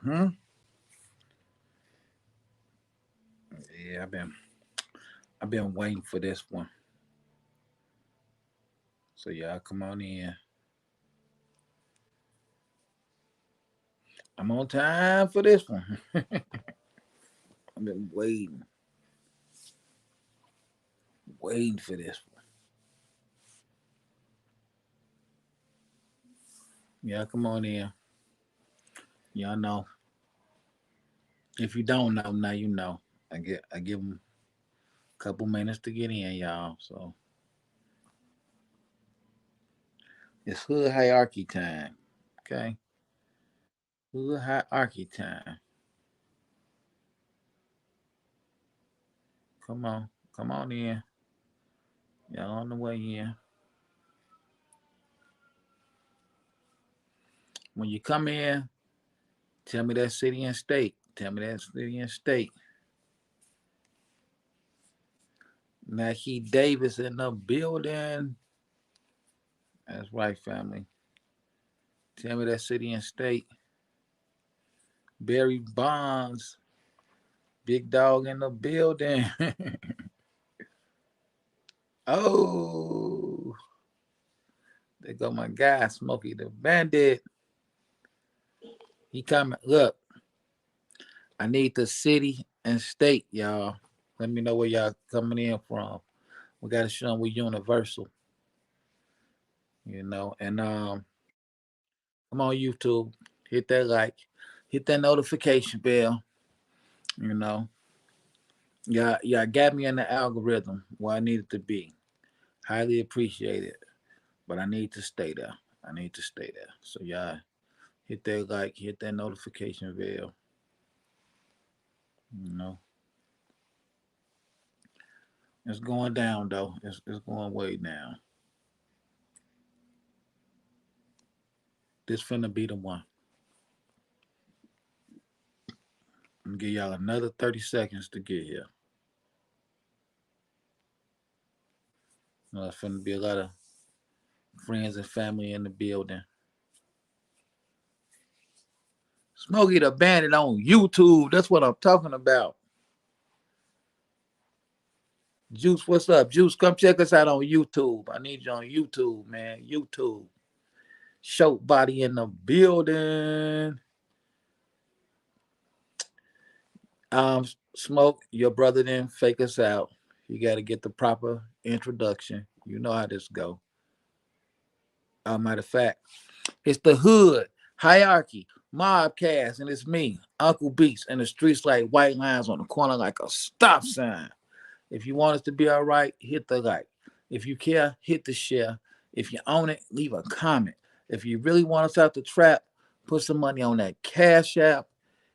Hmm. Yeah, I've been waiting for this one. So y'all come on in. I'm on time for this one. I've been waiting for this one. Y'all come on in. Y'all know. If you don't know, now you know. I give them a couple minutes to get in, y'all. So it's hood hierarchy time. Okay, hood hierarchy time. Come on in. Y'all on the way in. When you come in, tell me that city and state. Tell me that city and state. Nike Davis in the building. That's right, family. Tell me that city and state. Barry Bonds, big dog in the building. Oh, there go my guy, Smokey the Bandit. He coming. Look, I need the city and state, y'all. Let me know where y'all coming in from. We gotta show them we universal, And come on YouTube, hit that like, hit that notification bell. You know, y'all got me in the algorithm where I need it to be. Highly appreciate it, but I need to stay there. I need to stay there. So y'all hit that like, hit that notification bell. You know, it's going down though. It's going way down. This finna be the one. I'm gonna give y'all another 30 seconds to get here. It's finna be a lot of friends and family in the building. Smokey the Bandit on YouTube. That's what I'm talking about. Juice, what's up? Juice, come check us out on YouTube. I need you on YouTube, man. YouTube. Show body in the building. Um, Smoke, your brother didn't fake us out. You got to get the proper introduction. You know how this go. Matter of fact, it's the hood, hierarchy, mobcast, and it's me, Uncle Beats, and the streets like white lines on the corner like a stop sign. If you want us to be all right, hit the like. If you care, hit the share. If you own it, leave a comment. If you really want us out the trap, put some money on that Cash App.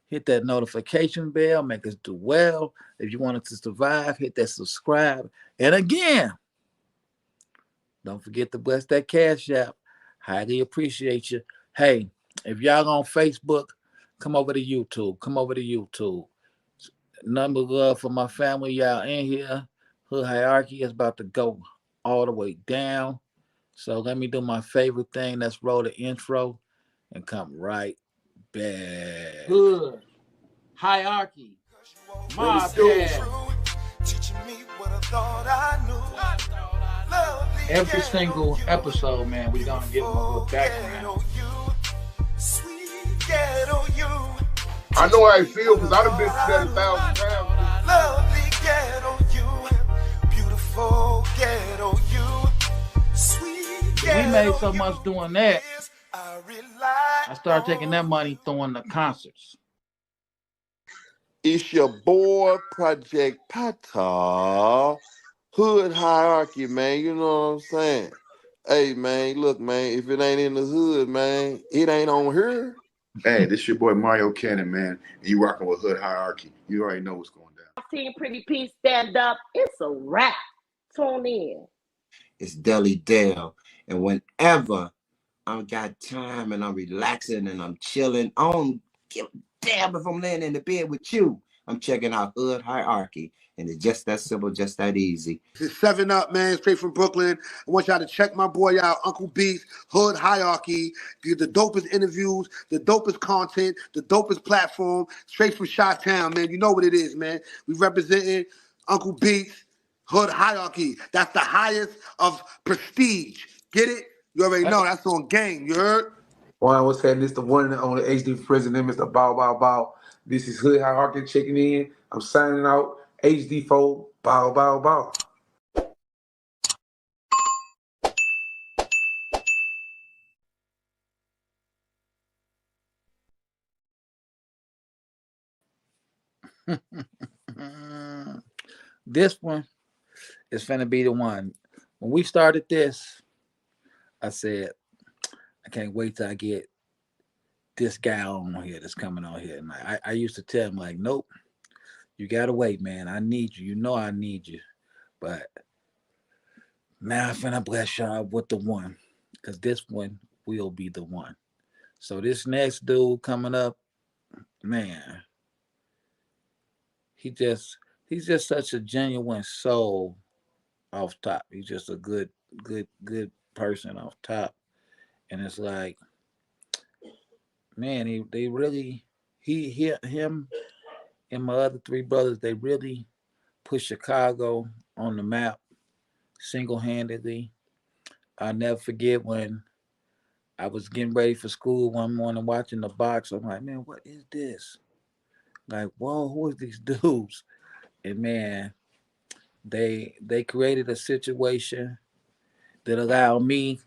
Hit that notification bell. Make us do well. If you want us to survive, hit that subscribe. And again, don't forget to bless that Cash App. Highly appreciate you. Hey, if y'all on Facebook, come over to YouTube. Come over to YouTube. Number love for my family, y'all in here. Hood hierarchy is about to go all the way down. So let me do my favorite thing. Let's roll the intro and come right back. Hood hierarchy. My every single episode, man, we're gonna give them a little background. I know how I feel because I done been through that 1,000 times. Lovely ghetto you, beautiful ghetto you, sweet ghetto. We made so much doing that. I started taking that money throwing the concerts. It's your boy Project Pata, hood hierarchy, man. You know what I'm saying? Hey, man, look, man, if it ain't in the hood, man, it ain't on here. Hey, this your boy Mario Cannon, man. And you rocking with Hood Hierarchy. You already know what's going down. Team Pretty P, stand up. It's a wrap. Tune in. It's Deli Dale. And whenever I got time and I'm relaxing and I'm chilling, I don't give a damn if I'm laying in the bed with you. I'm checking out Hood Hierarchy, and it's just that simple, just that easy. This is 7 Up, man, straight from Brooklyn. I want y'all to check my boy out, Uncle Beats, Hood Hierarchy. Get the dopest interviews, the dopest content, the dopest platform, straight from Chi-Town, man. You know what it is, man. We representing Uncle Beats, Hood Hierarchy. That's the highest of prestige. Get it? You already know. That's on game. You heard? One was saying this the one and only HD president, Mr. Bow Bow Bow. This is Hood Hierarchy checking in. I'm signing out. HD4, Bow Bow Bow. This one is finna be the one. When we started this, I said, I can't wait till I get this guy on here that's coming on here. And I used to tell him, like, nope, you gotta wait, man. I need you. You know I need you. But now I'm finna bless y'all with the one. Cause this one will be the one. So this next dude coming up, man, he just he's just such a genuine soul off top. He's just a good person off top. And it's like, man, they really him and my other three brothers, they really put Chicago on the map single handedly. I'll never forget when I was getting ready for school one morning watching the box. I'm like, man, what is this? Like, whoa, who is these dudes? And man, they created a situation that allowed me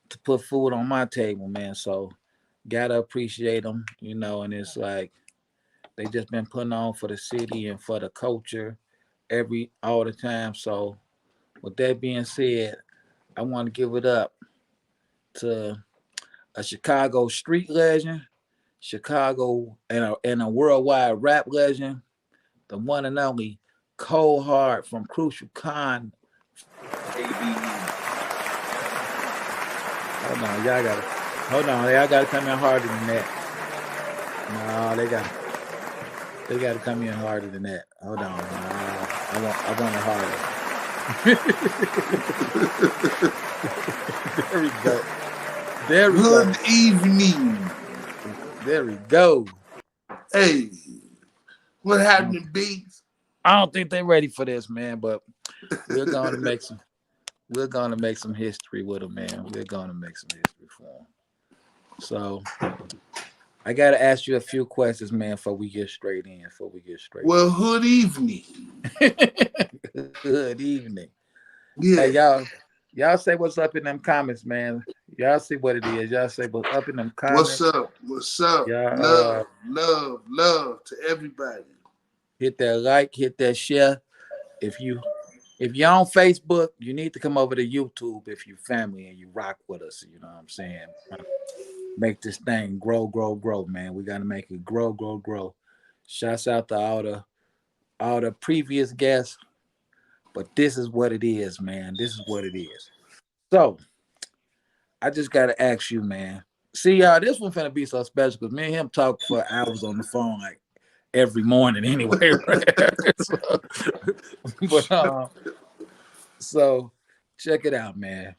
to put food on my table, man. So gotta appreciate them, you know. And it's like they just been putting on for the city and for the culture all the time. So with that being said, I want to give it up to a Chicago street legend, Chicago and a worldwide rap legend, the one and only Cold Hard from Crucial Con. Baby. Hold on, y'all gotta come in harder than that. No, they gotta come in harder than that. Hold on. I want it harder. There we go. There we go. Good evening. There we go. Hey, what happened, Beats? I don't think they're ready for this, man, but we're gonna make some history with them, man. We're gonna make some history for them. So I gotta ask you a few questions, man, before we get straight in. Well, good evening. Good evening. Yeah. Hey, y'all say what's up in them comments, man. Y'all see what it is. Y'all say what's up in them What's comments. up? What's up? Y'all Love to everybody. hit that like, hit that share. If you're on Facebook, you need to come over to YouTube if you family and you rock with us. You know what I'm saying? Make this thing grow, man. We gotta make it grow. Shouts out to all the previous guests, but this is what it is, man. This is what it is. So I just gotta ask you, man. See, y'all, this one finna be so special because me and him talk for hours on the phone, like every morning, anyway. Right? But so check it out, man.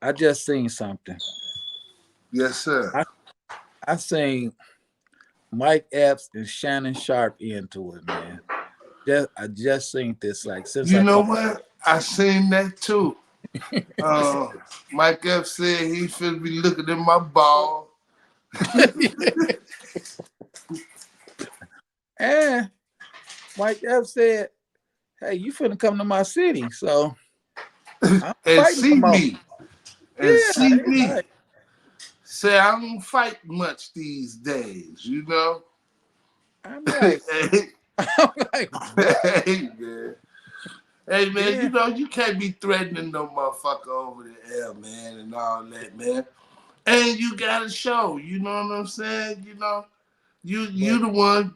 I just seen something. Yes, sir. I seen Mike Epps and Shannon Sharp into it, man. I just seen this like since You I know called. what? I seen that too. Mike F said he should be looking at my ball. And Mike Epps said, "Hey, you finna come to my city, so I'm and fighting no see more." me. And Yeah, see it's me. like, Say I don't fight much these days, you know? I'm like, I'm like, what? Hey, man. Hey, man, Yeah, you know, you can't be threatening no motherfucker over the air, man, and all that, man. And you got a show, you know what I'm saying? You know, you but the one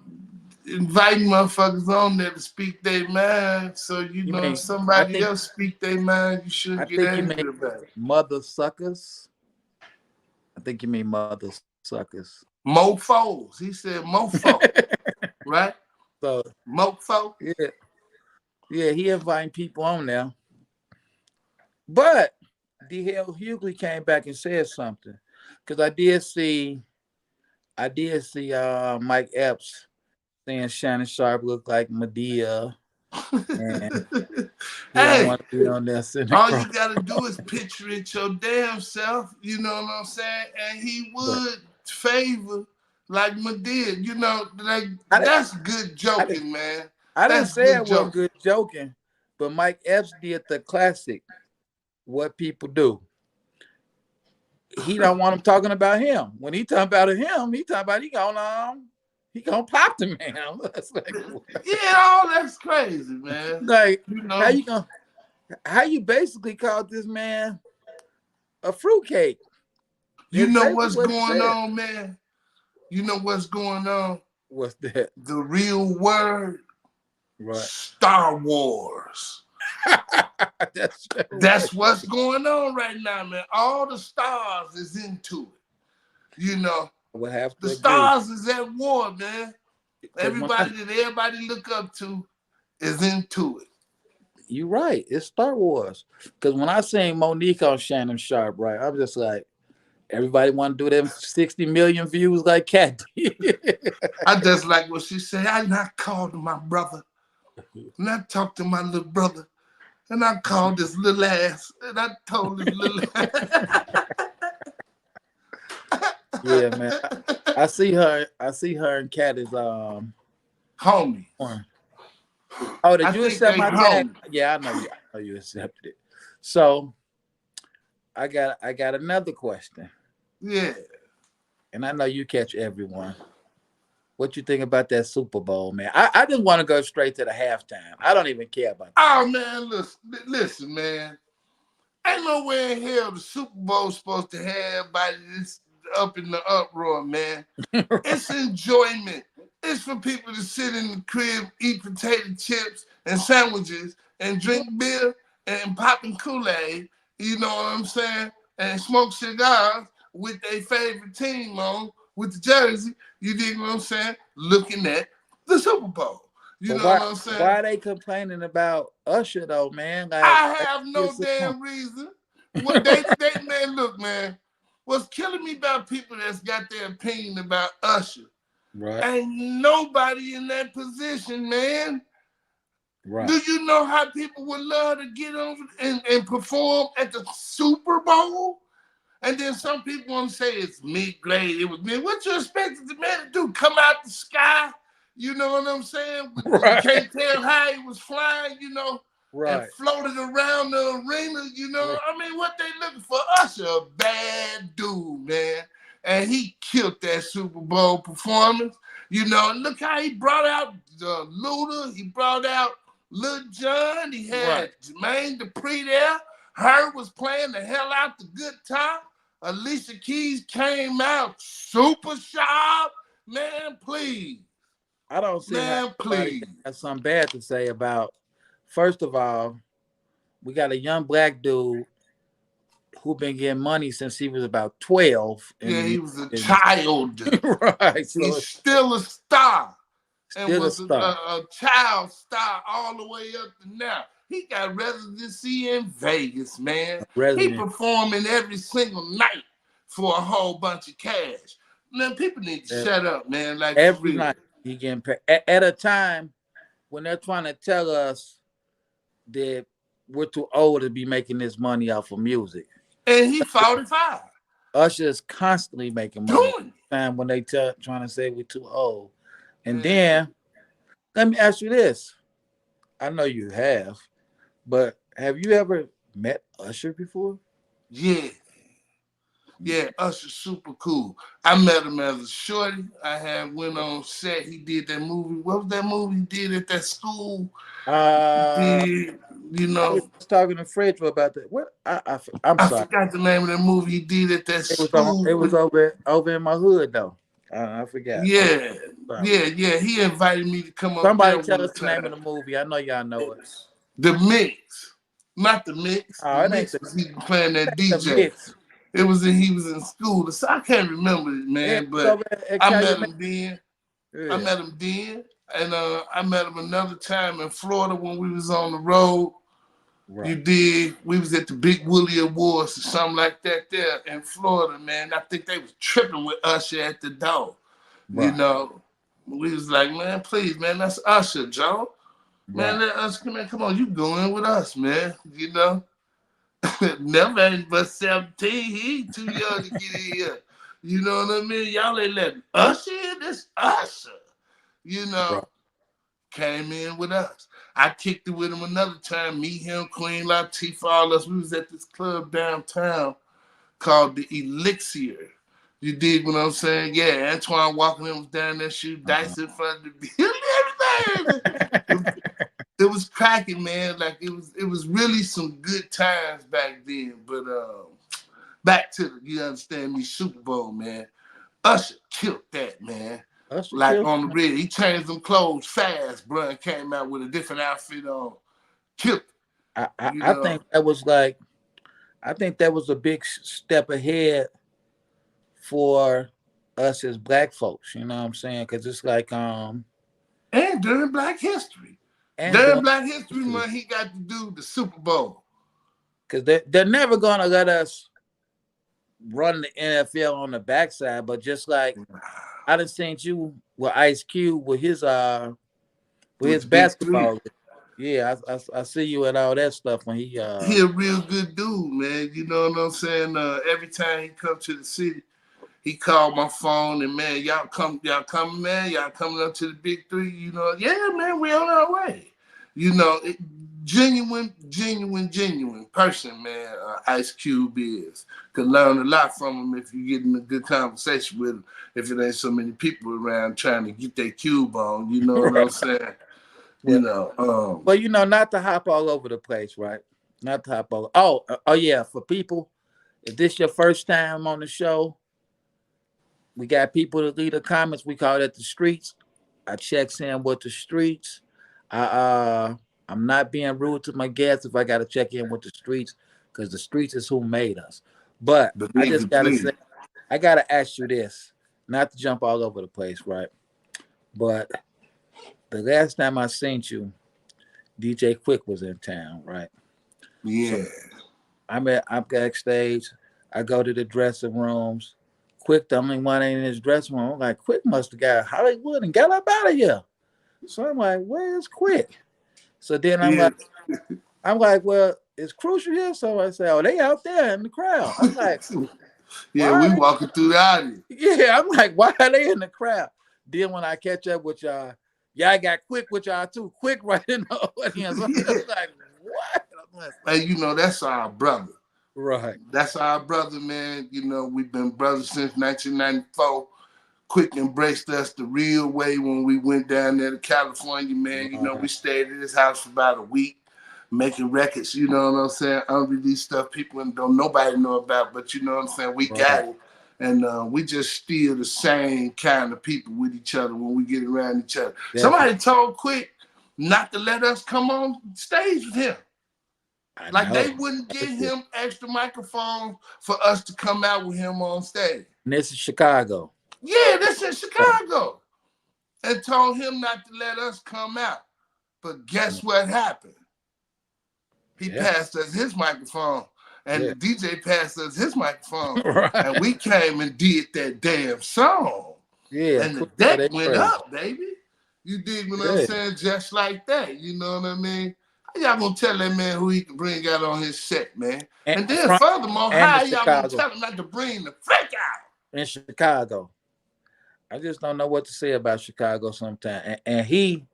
inviting motherfuckers on there to speak their mind. So, you you know, if mean I somebody think else speak their mind, you I shouldn't get think you mean angry about it. mother suckers. I think you mean mother suckers. Mofos. He said mofo, right? So Mofo. yeah, yeah, he inviting people on now. But D. Hale Hughley came back and said something. Cause I did see Mike Epps saying Shannon Sharp looked like Medea and he don't Hey, want to be on there sitting all across. you gotta do is picture it your damn self, you know what I'm saying? And he But would favor like Medea, you know, like I didn't that's good I didn't joking, man. I didn't That's say good it wasn't joking. good joking, but Mike Epps did the classic. What people do. He don't want him talking about him. When he talking about him, he talking about he gonna pop the man. That's Yeah, all that's crazy, man. like You how know, you gonna how you basically called this man a fruitcake. you That's know basically what's what he going said. on, man. You know what's going on. What's that? The real word, Right. Star Wars. That's right. That's what's going on right now, man. All the stars is into it. You know, I would have the to agree. stars is at war, man. Because when Everybody that everybody look up to is into it. you're right, it's Star Wars. Because when I seen Monique on Shannon Sharp, right, I'm just like, everybody want to do them 60 million views like Cat did. I just like what she said. I not called my brother, and I talked to my little brother, and I called this little ass, and I told this little Yeah, man. I see her. I see her and Cat is homie. on. Oh, I did you think accept they my tag? homie. Yeah, I know you. I know you accepted it. So I got another question, Yeah. and I know you catch everyone. What you think about that Super Bowl, man? I just want to go straight to the halftime. I don't even care about the game. Oh man, listen, man. Ain't nowhere in hell the Super Bowl supposed to have everybody this up in the uproar, man. It's enjoyment. It's for people to sit in the crib, eat potato chips and sandwiches, and drink beer and popping Kool-Aid. You know what I'm saying? And smoke cigars with their favorite team on, with the jersey. You dig what I'm saying? Looking at the Super Bowl. You But know why what I'm saying? why are they complaining about Usher though, man? I Like have no it's a- damn reason. What they man, look, man. What's killing me about people that's got their opinion about Usher? right, Ain't nobody in that position, man. right, Do you know how people would love to get over and perform at the Super Bowl? And then some people want to say it's me, Glade. It was me. What you expected the man to do? Come out the sky? You know what I'm saying? You right, can't tell how he was flying, you know, and right, floated around the arena, you know. right. I mean, what they looking for? Usher, a bad dude, man. And he killed that Super Bowl performance. You know, look how he brought out Luda. He brought out Lil Jon. He Right. had Jermaine Dupri there. Her was playing the hell out the guitar. Alicia Keys came out super sharp. Man, please. I don't see how Man, anybody please. can have something bad to say about. First of all, we got a young black dude who been getting money since he was about 12 in the Yeah, he music was a business. child. Right. So He's it's still a star and still a was star. a child star all the way up to now. He got residency in Vegas, man. A He resident performing every single night for a whole bunch of cash. Man, people need to uh, shut up, man. Like for every real. night he getting paid at a time when they're trying to tell us that we're too old to be making this money off of music. And he 45 Usher's constantly making money. doing Time when they trying to say we're too old. it. And Man. then let me ask you this. I know you have, but have you ever met Usher before? Yeah. Yeah, Usher's super cool. I met him as a shorty. I had went on set. He did that movie. What was that movie he did at that school? Uh, Did you I was know? just talking to Fredro about that. What? I'm I sorry. forgot the name of that movie he did at that It was on. school. It was over in my hood though. I forgot. I'm Yeah, sorry. yeah. He invited me to come up Somebody there tell one us the name of time. the movie. I know y'all know it. The Mix, not the Mix. The Oh, it ain't Mix the was he playing that the DJ. mix. It was he was in school. So I can't remember it, Yeah, man. it's But over at I met Calumet. him then. I Yeah, met him then. And I met him another time in Florida when we was on the road. You Right. did. We was at the Big Willie Awards or something like that there in Florida, man. I think they was tripping with Usher at the door. You Right. know, we was like, man, please, man, that's Usher, Joe. Man, Right. let us come on, you going with us, man. You know, never ain't but 17. He ain't too young to get in here. You know what I mean? Y'all ain't letting Usher in. This Usher. You Right. know, came in with us. I kicked it with him another time. Me, him, Queen Latifah, all us. We was at this club downtown called the Elixir. You dig what I'm saying? Yeah, Antoine Walker was down there shooting Uh-huh. dice in front of the building, everything. It was cracking, man. Like it was really some good times back then. But back to the, you understand me, Super Bowl, man. Usher killed that, man. Usher Like killed. on the red, he changed them clothes fast, bro, and came out with a different outfit on. Killed, you I know. think that was like, I think that was a big step ahead for us as black folks. You know what I'm saying? Because it's like And during Black History. and During doing Black History history, Month, he got to do the Super Bowl. because they're never gonna let us run the NFL on the backside. But just like I done seen you with Ice Cube with With his the big three. basketball. Yeah, I see you and all that stuff when he He a real good dude, man. You know what I'm saying? Every time he come to the city, he called my phone and man, y'all coming, man, y'all coming up to the big three, you know, yeah, man, we on our way. You know, genuine person, man. Ice Cube is. Could learn a lot from him if you get in a good conversation with him. If it ain't so many people around trying to get their cube on, you know what right. I'm saying? You Well, know, you know, not to hop all over the place, right? Not to hop all. Oh yeah. For people, if this your first time on the show, we got people to leave the comments. We call it the streets. I checks in with the streets. I I'm not being rude to my guests if I got to check in with the streets because the streets is who made us. But I believe just it, gotta say, please. I gotta ask you this, not to jump all over the place, right? But the last time I seen you, DJ Quick was in town, right? So Yeah. I'm backstage. I go to the dressing rooms. Quick, the only one ain't in his dressing room. I'm like, Quick must have got Hollywood and got up out of here. So I'm like, where's Quick? So then Yeah. I'm like, well, is Crucial here? So I say, oh, they out there in the crowd. I'm like, why Yeah, are we they? walking through the audience. Yeah, I'm like, why are they in the crowd? Then when I catch up with y'all, yeah, I got Quick with y'all too. Quick right in the audience. I'm Yeah. just like, what? I'm just Hey, like, you know, that's our brother. right, That's our brother, man. You know, we've been brothers since 1994. Quick embraced us the real way when we went down there to California, man. You know, we right. stayed at his house for about a week, making records, you know what I'm saying? Unreleased stuff people don't nobody know about, but you know what I'm saying? We Right. got it. And we just still the same kind of people with each other when we get around each other. Definitely. Somebody told Quick not to let us come on stage with him. I Like know. they wouldn't Heard give this. him extra microphones for us to come out with him on stage. And this is Chicago. Yeah, this is Right. Chicago. And told him not to let us come out. But Right. guess what happened? He Yeah. passed us his microphone, and Yeah. the DJ passed us his microphone, and Right. we came and did that damn song. Yeah. And the Quick said deck they went crazy. up, baby. You dig what I'm Yeah. saying? Just like that. You know what I mean? How y'all gonna tell that man who he can bring out on his set, man? And And then from furthermore, and the how y'all gonna Chicago. tell him not to bring the freak out? In Chicago. I just don't know what to say about Chicago sometimes. And he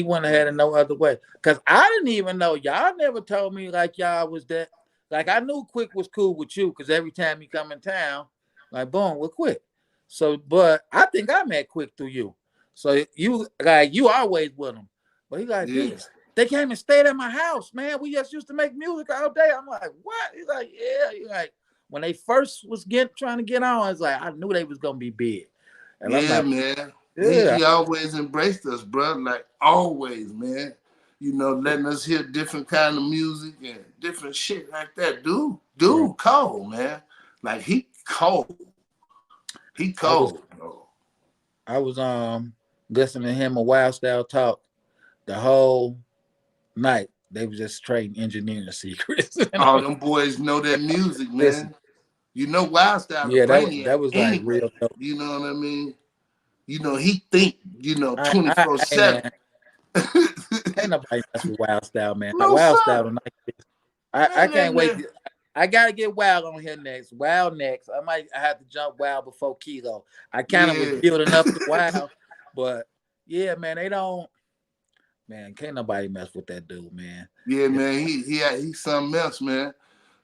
went ahead and no other way. Cause I didn't even know y'all never told me like y'all was that. Like I knew Quick was cool with you because every time he come in town, like boom, we're Quick. So, but I think I met Quick through you. So you always with him. But he like Yeah. these. They came and stayed at my house, man. We just used to make music all day. I'm like, what? He's like, yeah. He's like, when they first was trying to get on, I was like, I knew they was gonna be big. And I'm Yeah, like, man. yeah, He always embraced us, bro. Like always, man. You know, letting us hear different kind of music and different shit like that. right. Dude, cold, man. Like he cold. He I was cold, bro. I was listening to him and Wild Style talk the whole night. They was just trading engineering secrets. All them boys know that music, Listen, man. You know, Wild Style a yeah, that brainiac was like real anyway. dope. You know what I mean? You know, he think, Hey 24/7. man, can't nobody mess with Wild Style, man. No, Wild Style sir. tonight. I Man, that can't wait. man. I gotta get Wild on here next. Wild next. I have to jump Wild before Kilo. I kind of was Yeah. building up to Wild, but yeah, man, they don't. Man, can't nobody mess with that dude, man. Yeah, It's, man, he's something else, man.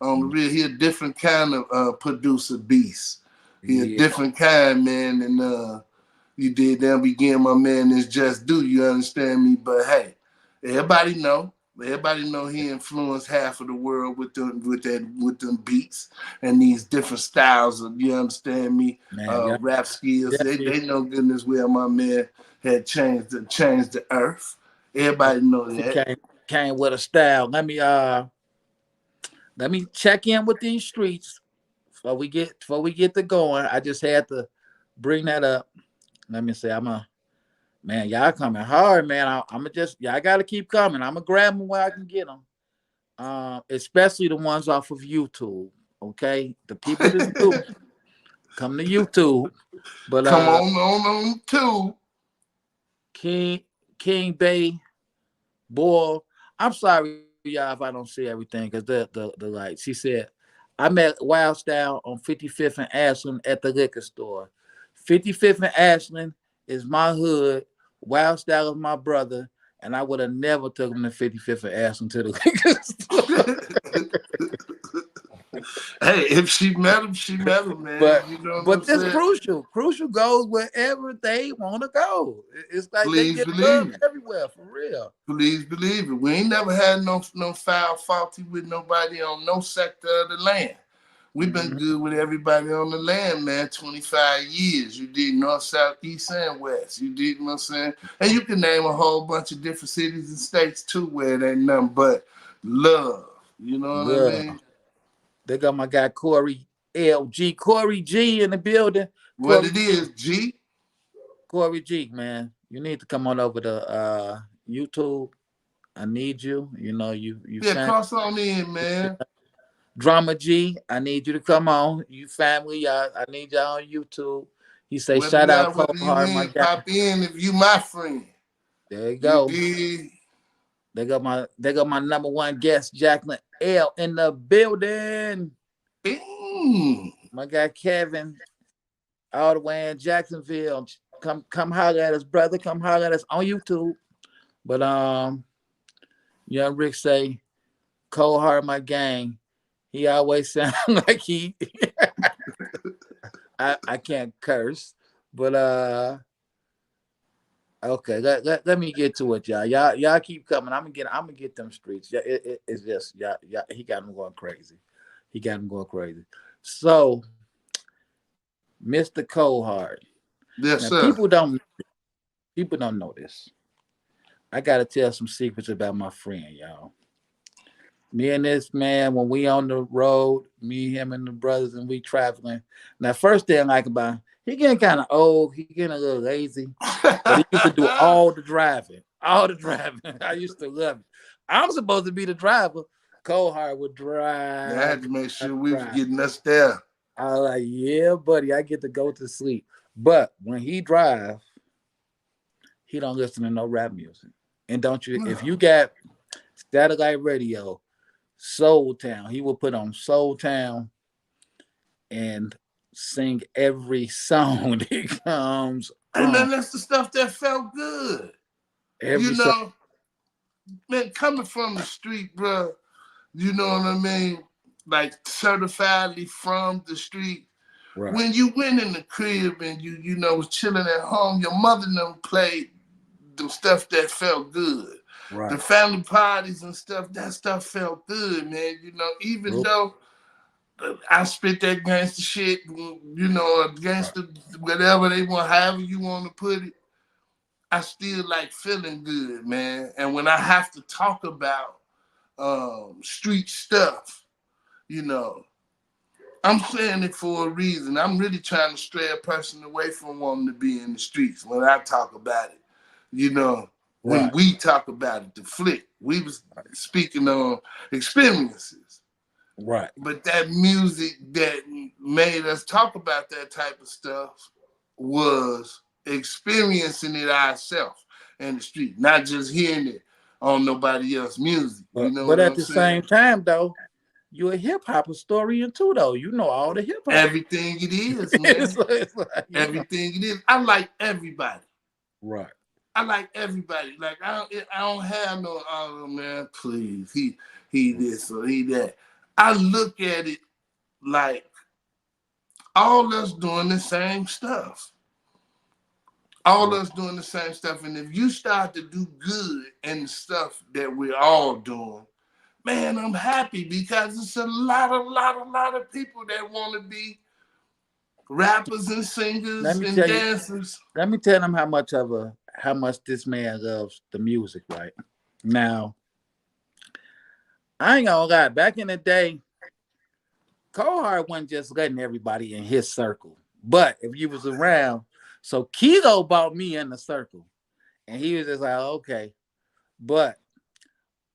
On the real, he a different kind of producer beast. He a yeah, different kind, man, and you did them begin my man this just do, you understand me? But hey, everybody know. Everybody know he influenced half of the world with them beats and these different styles of, you understand me, man, y'all rap skills. definitely They know goodness well my man had changed the earth. Everybody know that. came with a style. Let me check in with these streets before we get to going. I just had to bring that up. Let me say, man, y'all coming hard, man. I'm just y'all got to keep coming. I'm gonna grab them where I can get them. Especially the ones off of YouTube. Okay, the people that's new come to YouTube. But Come on too. King King Bay boy, I'm sorry y'all if I don't see everything because the lights. He said I met Wild Style on 55th and Ashland at the liquor store. 55th and Ashland is my hood. Wild Style is my brother, and I would have never took him to 55th and Ashland to the liquor store. Hey, if she met him, man. But You know what I'm but this saying? crucial. Crucial goes wherever they want to go. It's like they Please get love believe it. everywhere for real. Please believe it. We ain't never had no foul faulty with nobody on no sector of the land. We've been Mhm. good with everybody on the land, man. 25 years. You did north, south, east, and west. You did what I'm saying? And you can name a whole bunch of different cities and states too where it ain't nothing but love. You know what I Love. mean? They got my guy Corey G in the building. What Corey it G, is, G. Corey G, man, you need to come on over to YouTube. I need you. You know you Yeah, family. cross on in, man. Drama G, I need you to come on. You family, I need y'all on YouTube. He say Whether shout you out out, Cole whether you Hard, my in, guy. pop in if you my friend. There you You go. did. They got my number one guest, Jacqueline L in the building. Mm. My guy Kevin, all the way in Jacksonville. Come holler at us, brother. Come holler at us on YouTube. But young Rick say, Cole Hart, my gang. He always sound like he I can't curse. But okay, let me get to it, y'all. Y'all keep coming. I'm gonna get them streets. Yeah, it's just y'all he got them going crazy. He got them going crazy. So, Mr. Coldheart. Yes, Now sir. people don't know this. I gotta tell some secrets about my friend, y'all. Me and this man, when we on the road, me, him, and the brothers, and we traveling. Now, first thing I like about him, he getting kind of old. He getting a little lazy, but he used to do all the driving. All the driving. I used to love it. I'm supposed to be the driver. Coldheart would I had drive, to make sure we was drive. getting us there. I was like, yeah, buddy, I get to go to sleep. But when he drive, he don't listen to no rap music. And don't you? If you got satellite radio, Soul Town, he will put on Soul Town and sing every song that comes Hey on. man, that's the stuff that felt good. You Every song, know, man, coming from the street, bro. You know what I mean? Like certifiedly from the street. right, When you went in the crib and you know was chilling at home, your mother never played the stuff that felt good. The right. family parties and stuff, that stuff felt good, man. You know, even True. though I spit that gangster shit, you know, Right. gangster, whatever they want, however you want to put it, I still like feeling good, man. And when I have to talk about street stuff, you know, I'm saying it for a reason. I'm really trying to stray a person away from wanting to be in the streets when I talk about it. You know, when Right. we talk about it, the flick, we was speaking on experiences. Right. But that music that made us talk about that type of stuff was experiencing it ourselves in the street, not just hearing it on nobody else's music. You know But what at I'm the same saying? time though, you're a hip hop historian too though. You know all the hip hop. Everything it is, it's, man. it's like, you know. Everything it is. I like everybody. Right. I like everybody. Like I don't have no oh man, please. He this or he that. I look at it like all us doing the same stuff. All us doing the same stuff. And if you start to do good in the stuff that we're all doing, man, I'm happy because it's a lot of people that want to be rappers and Let singers me and tell you. dancers. Let me tell them how much this man loves the music. Right now, I ain't gonna lie. Back in the day, Cohart wasn't just letting everybody in his circle. But if you was around, so Kilo brought me in the circle, and he was just like, okay. But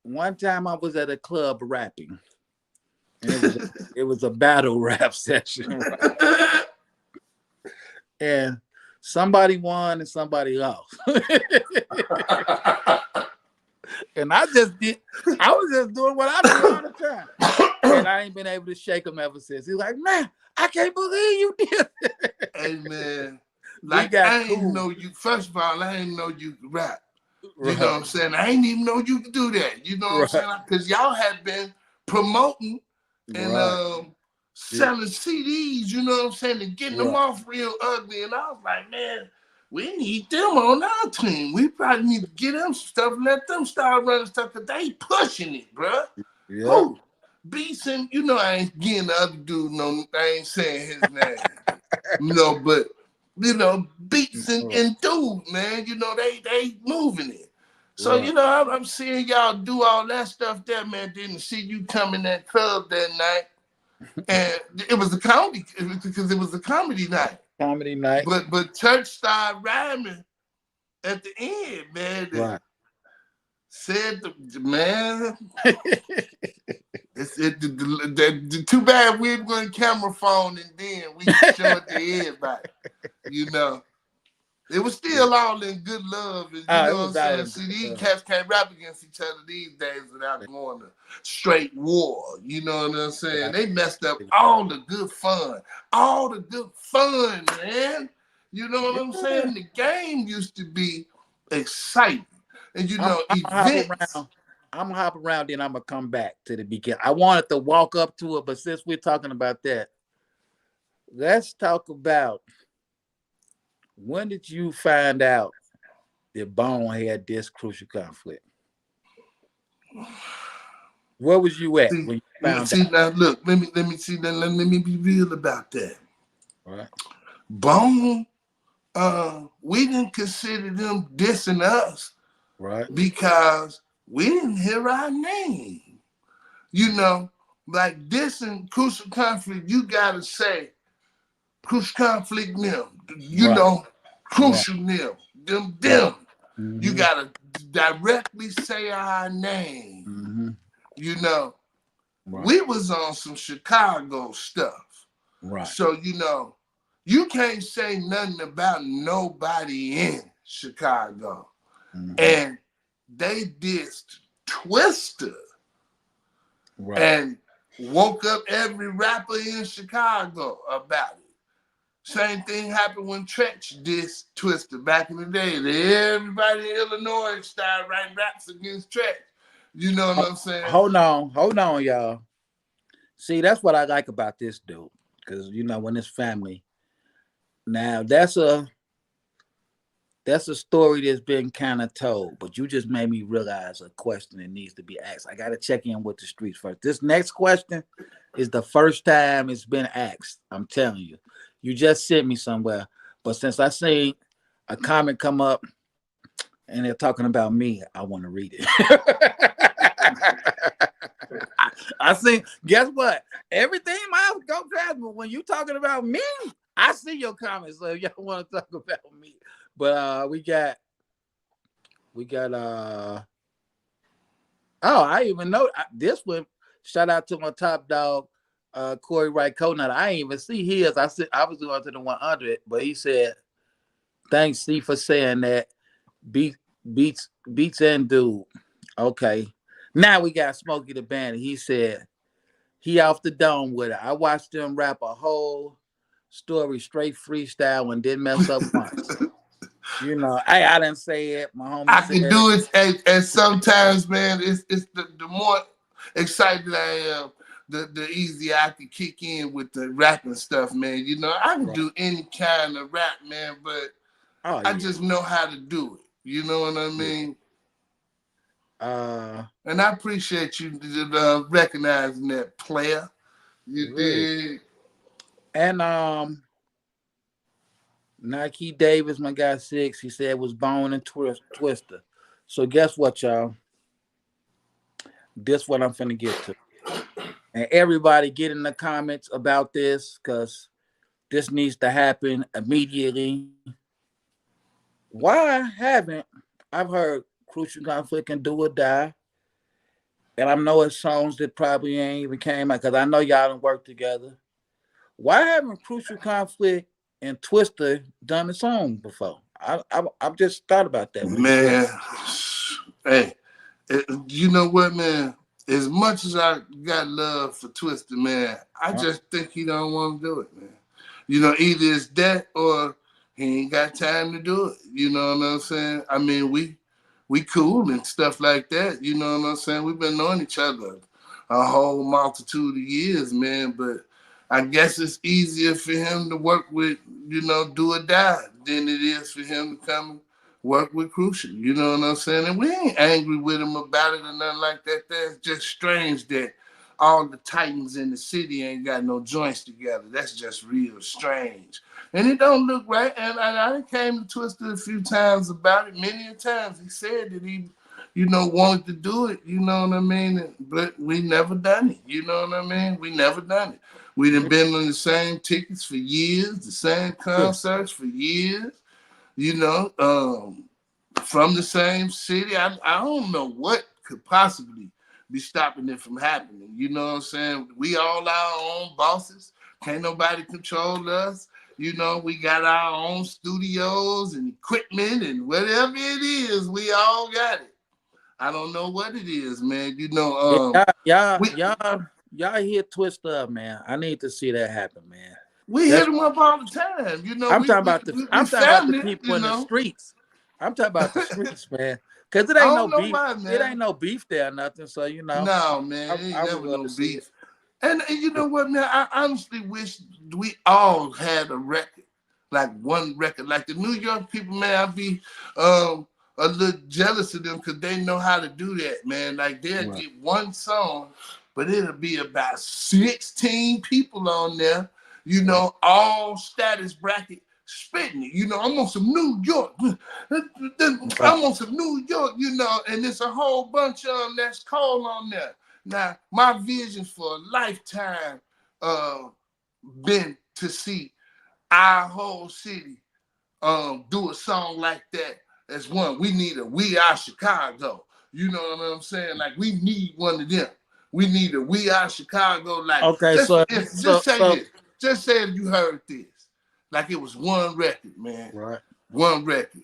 one time I was at a club rapping, and it was a battle rap session, right? And somebody won and somebody lost. And I was just doing what I do all the time. And I ain't been able to shake him ever since. He's like, man, I can't believe you did. Hey man, We like got I ain't cool. know you. First of all, I ain't know you could rap. You know what Right, I'm saying? I ain't even know you could do that. You know what I'm right, saying? Because y'all had been promoting and right, yeah, selling CDs. You know what I'm saying? And getting them right, off real ugly. And I was like, man, we need them on our team. We probably need to get them stuff. Let them start running stuff because they pushing it, bro. yeah. Who? Beeson, you know I ain't getting the other dude no, I ain't saying his name. No, but you know, Beats Right, and dude, man, you know, they moving it. So, right. you know, I'm seeing y'all do all that stuff there, man. Didn't see you come in that club that night. And it was a comedy because it was a comedy night. Comedy night. But Church started rhyming at the end, man. And Right. said man, too bad we ain't going camera phone and then we can show it to everybody. You know, it was still all in good love, and you Oh, know it what I'm was out saying. in good See, these love. cats can't rap against each other these days without going to straight war. You know what I'm saying? They messed up all the good fun, man. You know what I'm Yeah. saying? The game used to be exciting, and you I'm know, I'm gonna hop events. around. I'm gonna hop around, then I'm gonna come back to the beginning. I wanted to walk up to it, but since we're talking about that, let's talk about when did you find out that Bone had this crucial conflict? Where was you at See, when you found see out? now, look. Let me see. Let me be real about that. Right, Bone, we didn't consider them dissing us right, because we didn't hear our name. You know, like dissing crucial conflict, you gotta say crucial conflict them. You right, know, right, crucial them right. them. You Mm-hmm. gotta directly say our name. Mm-hmm. You know, Right, we was on some Chicago stuff. right. So, you know, you can't say nothing about nobody in Chicago. Mm-hmm. And they dissed Twister Right. and woke up every rapper in Chicago about it. Same thing happened when Tretch dissed Twister back in the day. Everybody in Illinois started writing raps against Tretch. You know what I'm saying? Hold on, y'all. See, that's what I like about this dude, because you know when it's family. Now that's a story that's been kind of told, but you just made me realize a question that needs to be asked. I got to check in with the streets first. This next question is the first time it's been asked. I'm telling you. You just sent me somewhere, but since I seen a comment come up and they're talking about me, I want to read it. I see. Guess what? Everything might go past, but when you talking about me, I see your comments. So y'all want to talk about me, but we got. Oh, I even know this one. Shout out to my top dog, Corey Wright Conut. I ain't even see his. I was going to the 100, but he said, "Thanks, C, for saying that." Beat beats and dude. Okay. Now we got Smokey the Bandit. He said he off the dome with it. I watched him rap a whole story straight freestyle and didn't mess up once. You know, I didn't say it. My homie I can said it. do it, and sometimes, man, it's the more excited I am, the easier I can kick in with the rapping stuff, man. You know, I can Right. do any kind of rap, man, but Oh I yeah. just know how to do it. You know what I Yeah. mean? Uh And I appreciate you recognizing that, player. You right. did. And Nike Davis, my guy 6, he said was Bone and Twister. So guess what, y'all? This what I'm finna get to. And everybody get in the comments about this because this needs to happen immediately. Why haven't I've heard Crucial Conflict and Do or Die, and I know it's songs that probably ain't even came out because I know y'all don't work together. Why haven't Crucial Conflict and Twister done a song before? I've just thought about that. What do you think? Man, hey, you know what, man? As much as I got love for Twister, man, I Huh? just think he don't want to do it, man. You know, either it's that or he ain't got time to do it. You know what I'm saying? I mean, we cool and stuff like that. You know what I'm saying? We've been knowing each other a whole multitude of years, man. But I guess it's easier for him to work with, do or die than it is for him to come work with Crucial. You know what I'm saying? And we ain't angry with him about it or nothing like that. That's just strange that all the Titans in the city ain't got no joints together. That's just real strange. And it don't look right. And I came to Twister a few times about it. Many a times he said that he, wanted to do it. You know what I mean? But we never done it. You know what I mean? We never done it. We done been on the same tickets for years, the same Yeah. concerts for years. You know, from the same city. I don't know what could possibly be stopping it from happening. You know what I'm saying? We all our own bosses. Can't nobody control us. You know, we got our own studios and equipment and whatever it is, we all got it. I don't know what it is, man. Yeah, We y'all hear Twister up, man. I need to see that happen, man. we hit That's them up all the time. You know, I'm we talking we about the we, we I'm talking about the family. people You in the know, streets. I'm talking about the streets, man. Cause it I ain't no don't know beef. why, It ain't man. no beef there, or nothing. So No, man, it ain't I would never love no to see it. beef. And you know what, man? I honestly wish we all had a record, like one record. Like the New York people, man, I'd be um, a little jealous of them because they know how to do that, man. Like they'll Right. get one song, but it'll be about 16 people on there, Right. all status bracket spitting it. I'm on some New York. Right. I'm on some New York, and there's a whole bunch of them that's cold on there. Now, my vision for a lifetime uh been to see our whole city do a song like that as one. We need a We Are Chicago. You know what I'm saying? Like we need one of them. We need a We Are Chicago. Like Okay. just So just say so this. Just say if you heard this. Like it was one record, man. right. One record.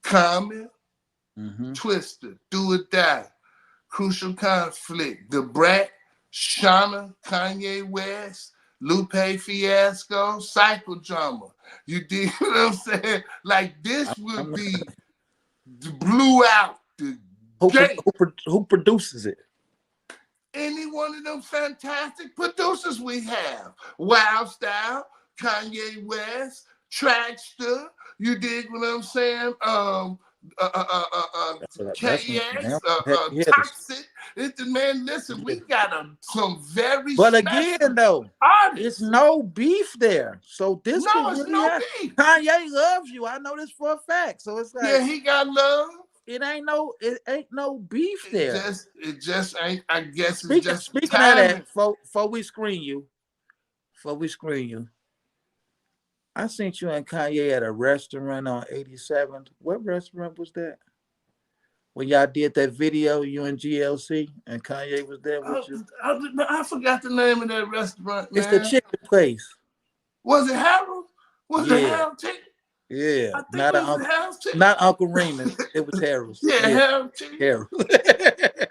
Common, Mm-hmm. Twister, Do or Die, Crucial Conflict, The Brat, Shauna, Kanye West, Lupe Fiasco, Psychodrama. You dig what I'm saying? Like this would I'm, be the blew out the gate. who produces it? Any one of them fantastic producers we have. Wild Style, Kanye West, Trackster, you dig what I'm saying? Uh, uh, uh, uh, uh, That's some damn KX, heavy hitters. Toxic. Man, listen, we got some very But again, special though, it's artists. no beef there. So this No, could it's really no happen. beef. Kanye loves you. I know this for a fact. So it's Yeah, like, he got love. it ain't no beef there. It just ain't. I guess it's Speaking just the speaking of that, timing. before we screen you, I seen you and Kanye at a restaurant on 87th. What restaurant was that? When y'all did that video, you and GLC and Kanye was there I, with you. I forgot the name of that restaurant, It's the man. chicken place. Was it Harold? Was it Yeah, Harold Chicken? yeah. I think it was Harold Chicken. Not Uncle Remus. It was Harold's. Yeah, Yeah, Harold Chicken. Harold.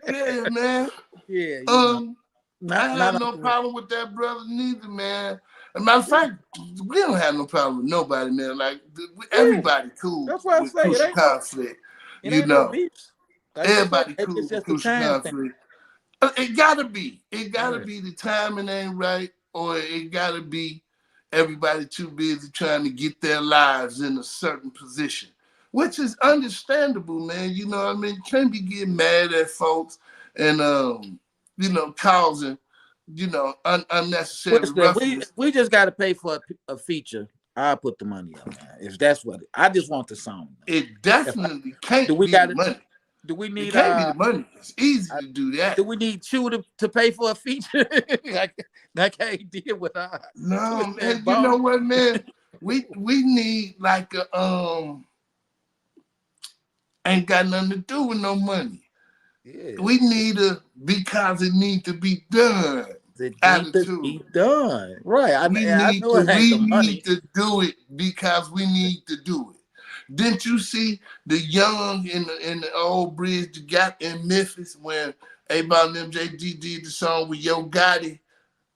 Yeah, man. Yeah, Um, I not have no Uncle Remus. problem with that brother neither, man. As a matter of fact, we don't have no problem with nobody, man. Like Yeah, everybody cool that's why I with say crucial conflict, it you ain't no know. beefs. Like you say, Everybody maybe cool it's with just a crucial time thing. conflict. It gotta be. It gotta Yeah. be the timing ain't right, or it gotta be everybody too busy trying to get their lives in a certain position, which is understandable, man. You know what I mean? You can't be getting mad at folks and causing unnecessary Listen, roughness. we just got to pay for a feature. I'll put the money up, man. If that's what I just want the song. It If I, definitely do can't we be got the it? money. Do we It need can't be the money. It's easy to do do that. we need Chew to pay for a feature like how he did with No, Twist and man. You know Bone? what, man? We need like a ain't got nothing to do with no money. Yeah, We need a because it need to be done it need to attitude. be done right. I know it ain't We the need money. to do it because we need to do it. Didn't you see the young in the old bridge you got in Memphis when A-Ball and MJG did the song with Yo Gotti?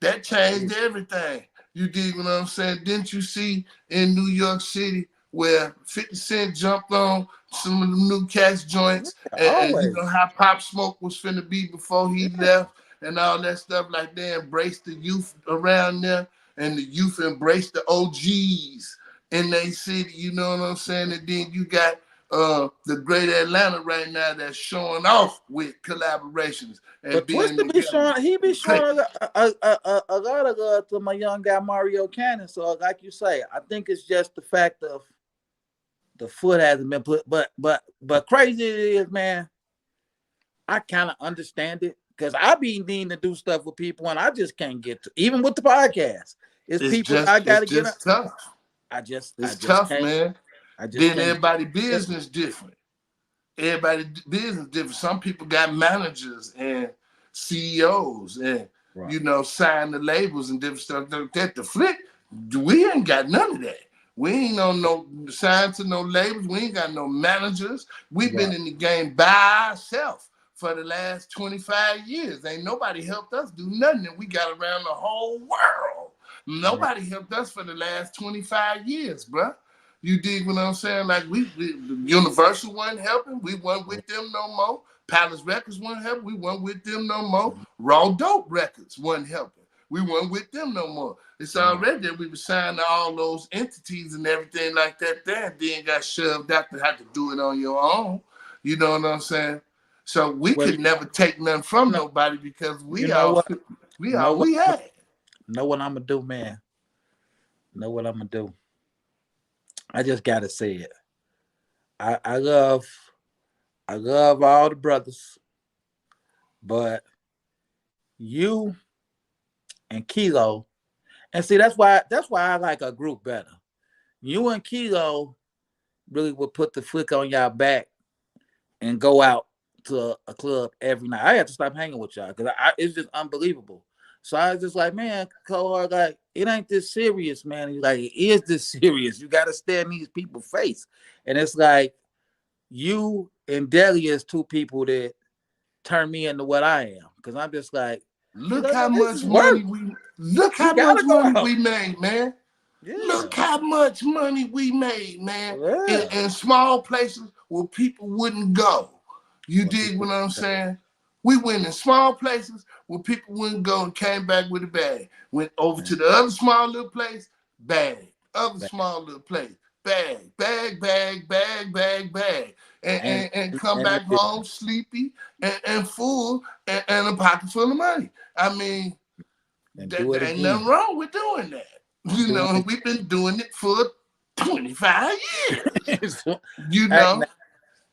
That Yeah, changed everything. You dig what I'm saying? Didn't you see in New York City where 50 Cent jumped on some of the new Cash joints and you know always. how Pop Smoke was finna be before he Yeah, left and all that stuff, like they embraced the youth around there and the youth embraced the OGs in their city, you know what I'm saying? And then you got the great Atlanta right now that's showing off with collaborations and but being Twister be together. showing. He be showing a lot of to my young guy Mario Cannon. So like you say, I think it's just the fact of the foot hasn't been put. But crazy it is, man. I kind of understand it because I be needing to do stuff with people and I just can't get to. Even with the podcast, it's people I got It's to get. just tough. I It's just tough, can't. man. I just Then can't. everybody Get business different. Everybody business different. Some people got managers and CEOs and right. sign the labels and different stuff like that. The flick, we ain't got none of that. We ain't on no signed to no labels. We ain't got no managers. We've been Right. in the game by ourselves for the last 25 years. Ain't nobody helped us do nothing. And we got around the whole world. Right. Nobody helped us for the last 25 years, bruh. You dig what I'm saying? Like the Universal wasn't helping. We weren't with them no more. Palace Records wasn't helping. We weren't with them no more. Raw Dope Records wasn't helping. We weren't with them no more. It's Right. already that we were signed to all those entities and everything like that there. Then got shoved out to have to do it on your own. You know what I'm saying? So we Well, could never take nothing from know, nobody because you know what? we Know all what? we had. Know what I'm gonna do, man. Know what I'm gonna do. I just gotta say it. I, I love I love all the brothers, but you and Kilo, and see that's why I like a group better. You and Kilo really would put the flick on y'all back and go out to a club every night. I had to stop hanging with y'all because it's just unbelievable. So I was just like, man, Cohort, like, it ain't this serious, man. He's like, it is this serious. You got to stare in these people's face. And it's like, you and Delia is two people that turn me into what I am. Because I'm just like, she's Look like, how man, this much is work. money we look We how got much to go money out. we made, man. Yeah. Look how much money we made, man, Yeah. in small places where people wouldn't go. You What dig people what I'm saying? We went in small places where people wouldn't go and came back with a bag. Went over to the other small little place, bag. Other small little place, bag, bag, bag, bag, bag, bag. and And come and back home sleepy and full and a pocket full of money. I mean, do it there ain't nothing again. wrong with doing that. You Do know, it we've been doing it for 25 years. again. So, You hey, now, know,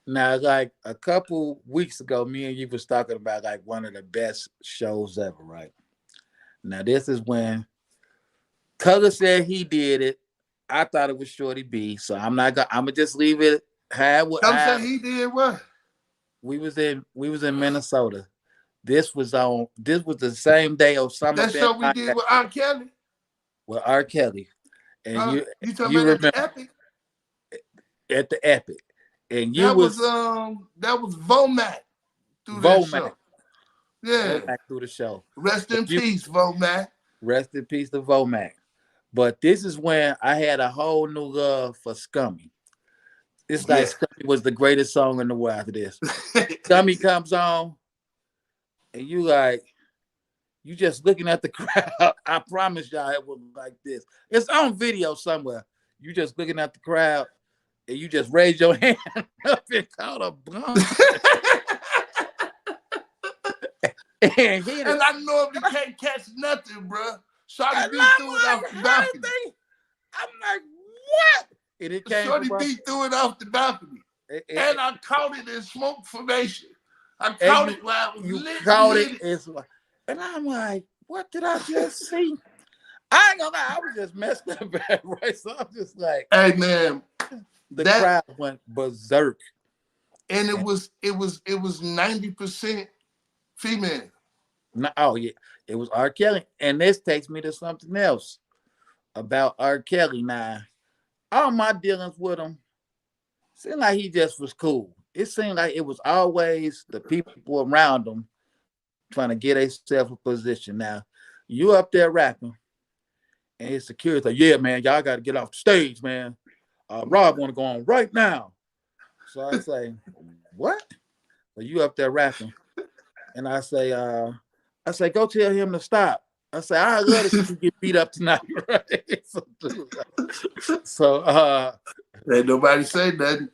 Now, like a couple weeks ago, me and you was talking about like one of the best shows ever, right? Now, this is when Color said he did it. I thought it was Shorty B, so I'm not gonna. I'm gonna just leave it. Come say he did what? We was in Minnesota. This was the same day Osama That bin show we did Laden with R. Kelly? with R. Kelly, and Huh? you You talking you about at remember the Epic? at the Epic, and you That was was Vomac through that Vomac, show. Yeah. Vomac through the show. Rest But in you peace, Vomac. rest in peace to Vomac. But this is when I had a whole new love for Scummy. It's like Yeah. Scummy was the greatest song in the world after this. Scummy comes on, and you just looking at the crowd. I promise y'all it was like this. It's on video somewhere. You just looking at the crowd and you just raise your hand up and call a blunt and hit it. And I normally can't catch nothing, bro. Shorty And B I'm threw it off like, the how balcony. I'm like, what? And it came Shorty from B threw it off the balcony. And I caught it in smoke formation. I caught it while I was you lit. caught it. And I'm like, what did I just see? I ain't gonna lie, I was just messed up, right? So I'm just like, hey man, the crowd went berserk. And it was 90% female. Oh yeah, it was R. Kelly. And this takes me to something else about R. Kelly. Now, all my dealings with him seemed like he just was cool. It seemed like it was always the people around him trying to get themselves a position. Now, you up there rapping, and his security like, yeah, man, y'all got to get off the stage, man. Rob want to go on right now. So I say, what? So you up there rapping, and I say, go tell him to stop. I say, I love to see you get beat up tonight, right? So ain't nobody say nothing.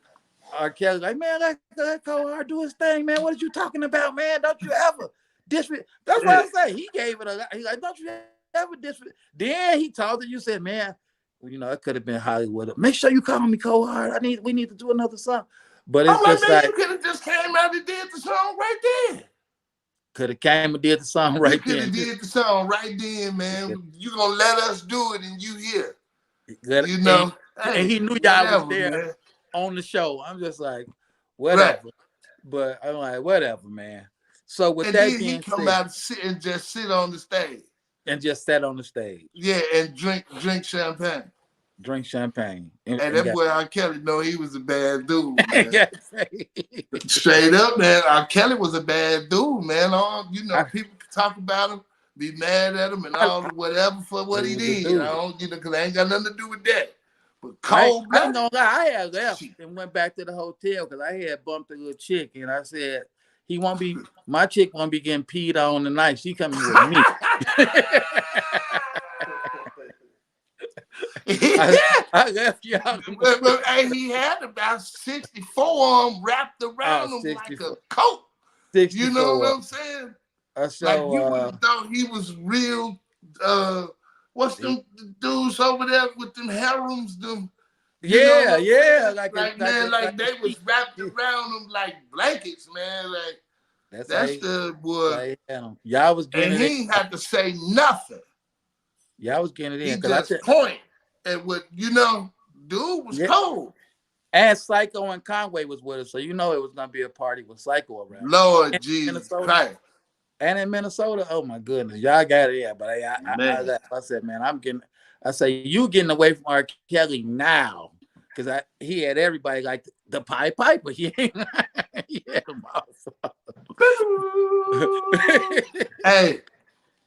R. Kelly like, man, let go hard do his thing, man. What are you talking about, man? Don't you ever disrespect? That's what I say. He gave it a lot. He like, don't you ever disrespect? Then he told her, you said, man, well, it could have been Hollywood. Make sure you call me Cold Hard. We need to do another song. But it's just man, like, you could have just came out and did the song right then. Could have came and did the song right then. You then. could have did the song right then, man. Yeah. You gonna let us do it and you here. And he knew y'all was there, man, on the show. I'm just like, whatever. Right. But I'm like, whatever, man. So with and that then being he come said, out and just sit on the stage. And just sat on the stage. Yeah, and drink champagne. Drink champagne. And that boy R. Kelly know he was a bad dude, man. Straight up, man. R. Kelly was a bad dude, man. People talk about him, be mad at him and whatever for what he did. Because I ain't got nothing to do with that. But cold blood. I ain't gonna lie, I had left and went back to the hotel because I had bumped a little chick and I said, my chick won't be getting peed on tonight. She coming with me. I left y'all. But he had about 64 of them wrapped around him like a coat. 64. You know what I'm saying? Like you would have thought he was real. What's them dudes over there with them harems? Yeah. Like they was wrapped around them like blankets, man. Like that's the boy. Y'all was getting and he ain't had to say nothing. Y'all was getting it in. He just point at what dude was cold. And Psycho and Conway was with us, so it was gonna be a party with Psycho around. Lord Jesus Christ. And in Minnesota, oh my goodness, y'all got it. Yeah, but I said, man, you getting away from R. Kelly now, because he had everybody like the Pied Piper. He had them all. Hey,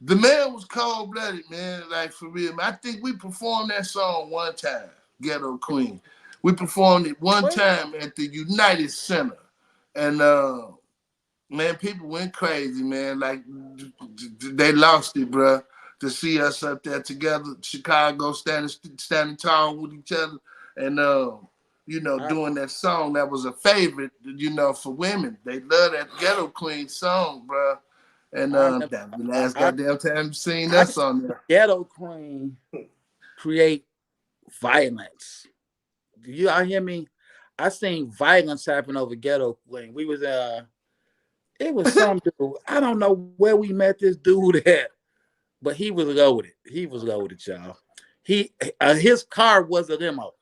the man was cold blooded, man. Like for real. I think we performed that song one time, Ghetto Queen. We performed it one time at the United Center, and man, people went crazy, man. Like they lost it, bro. To see us up there together, Chicago standing tall with each other, and doing that song that was a favorite, for women. They love that Ghetto Queen song, bro. And that last goddamn time seen that song there. Ghetto Queen create violence. Do you all hear me? I seen violence happen over Ghetto Queen. We was it was some dude. I don't know where we met this dude at, but he was loaded. He was loaded, y'all. He his car was a limo.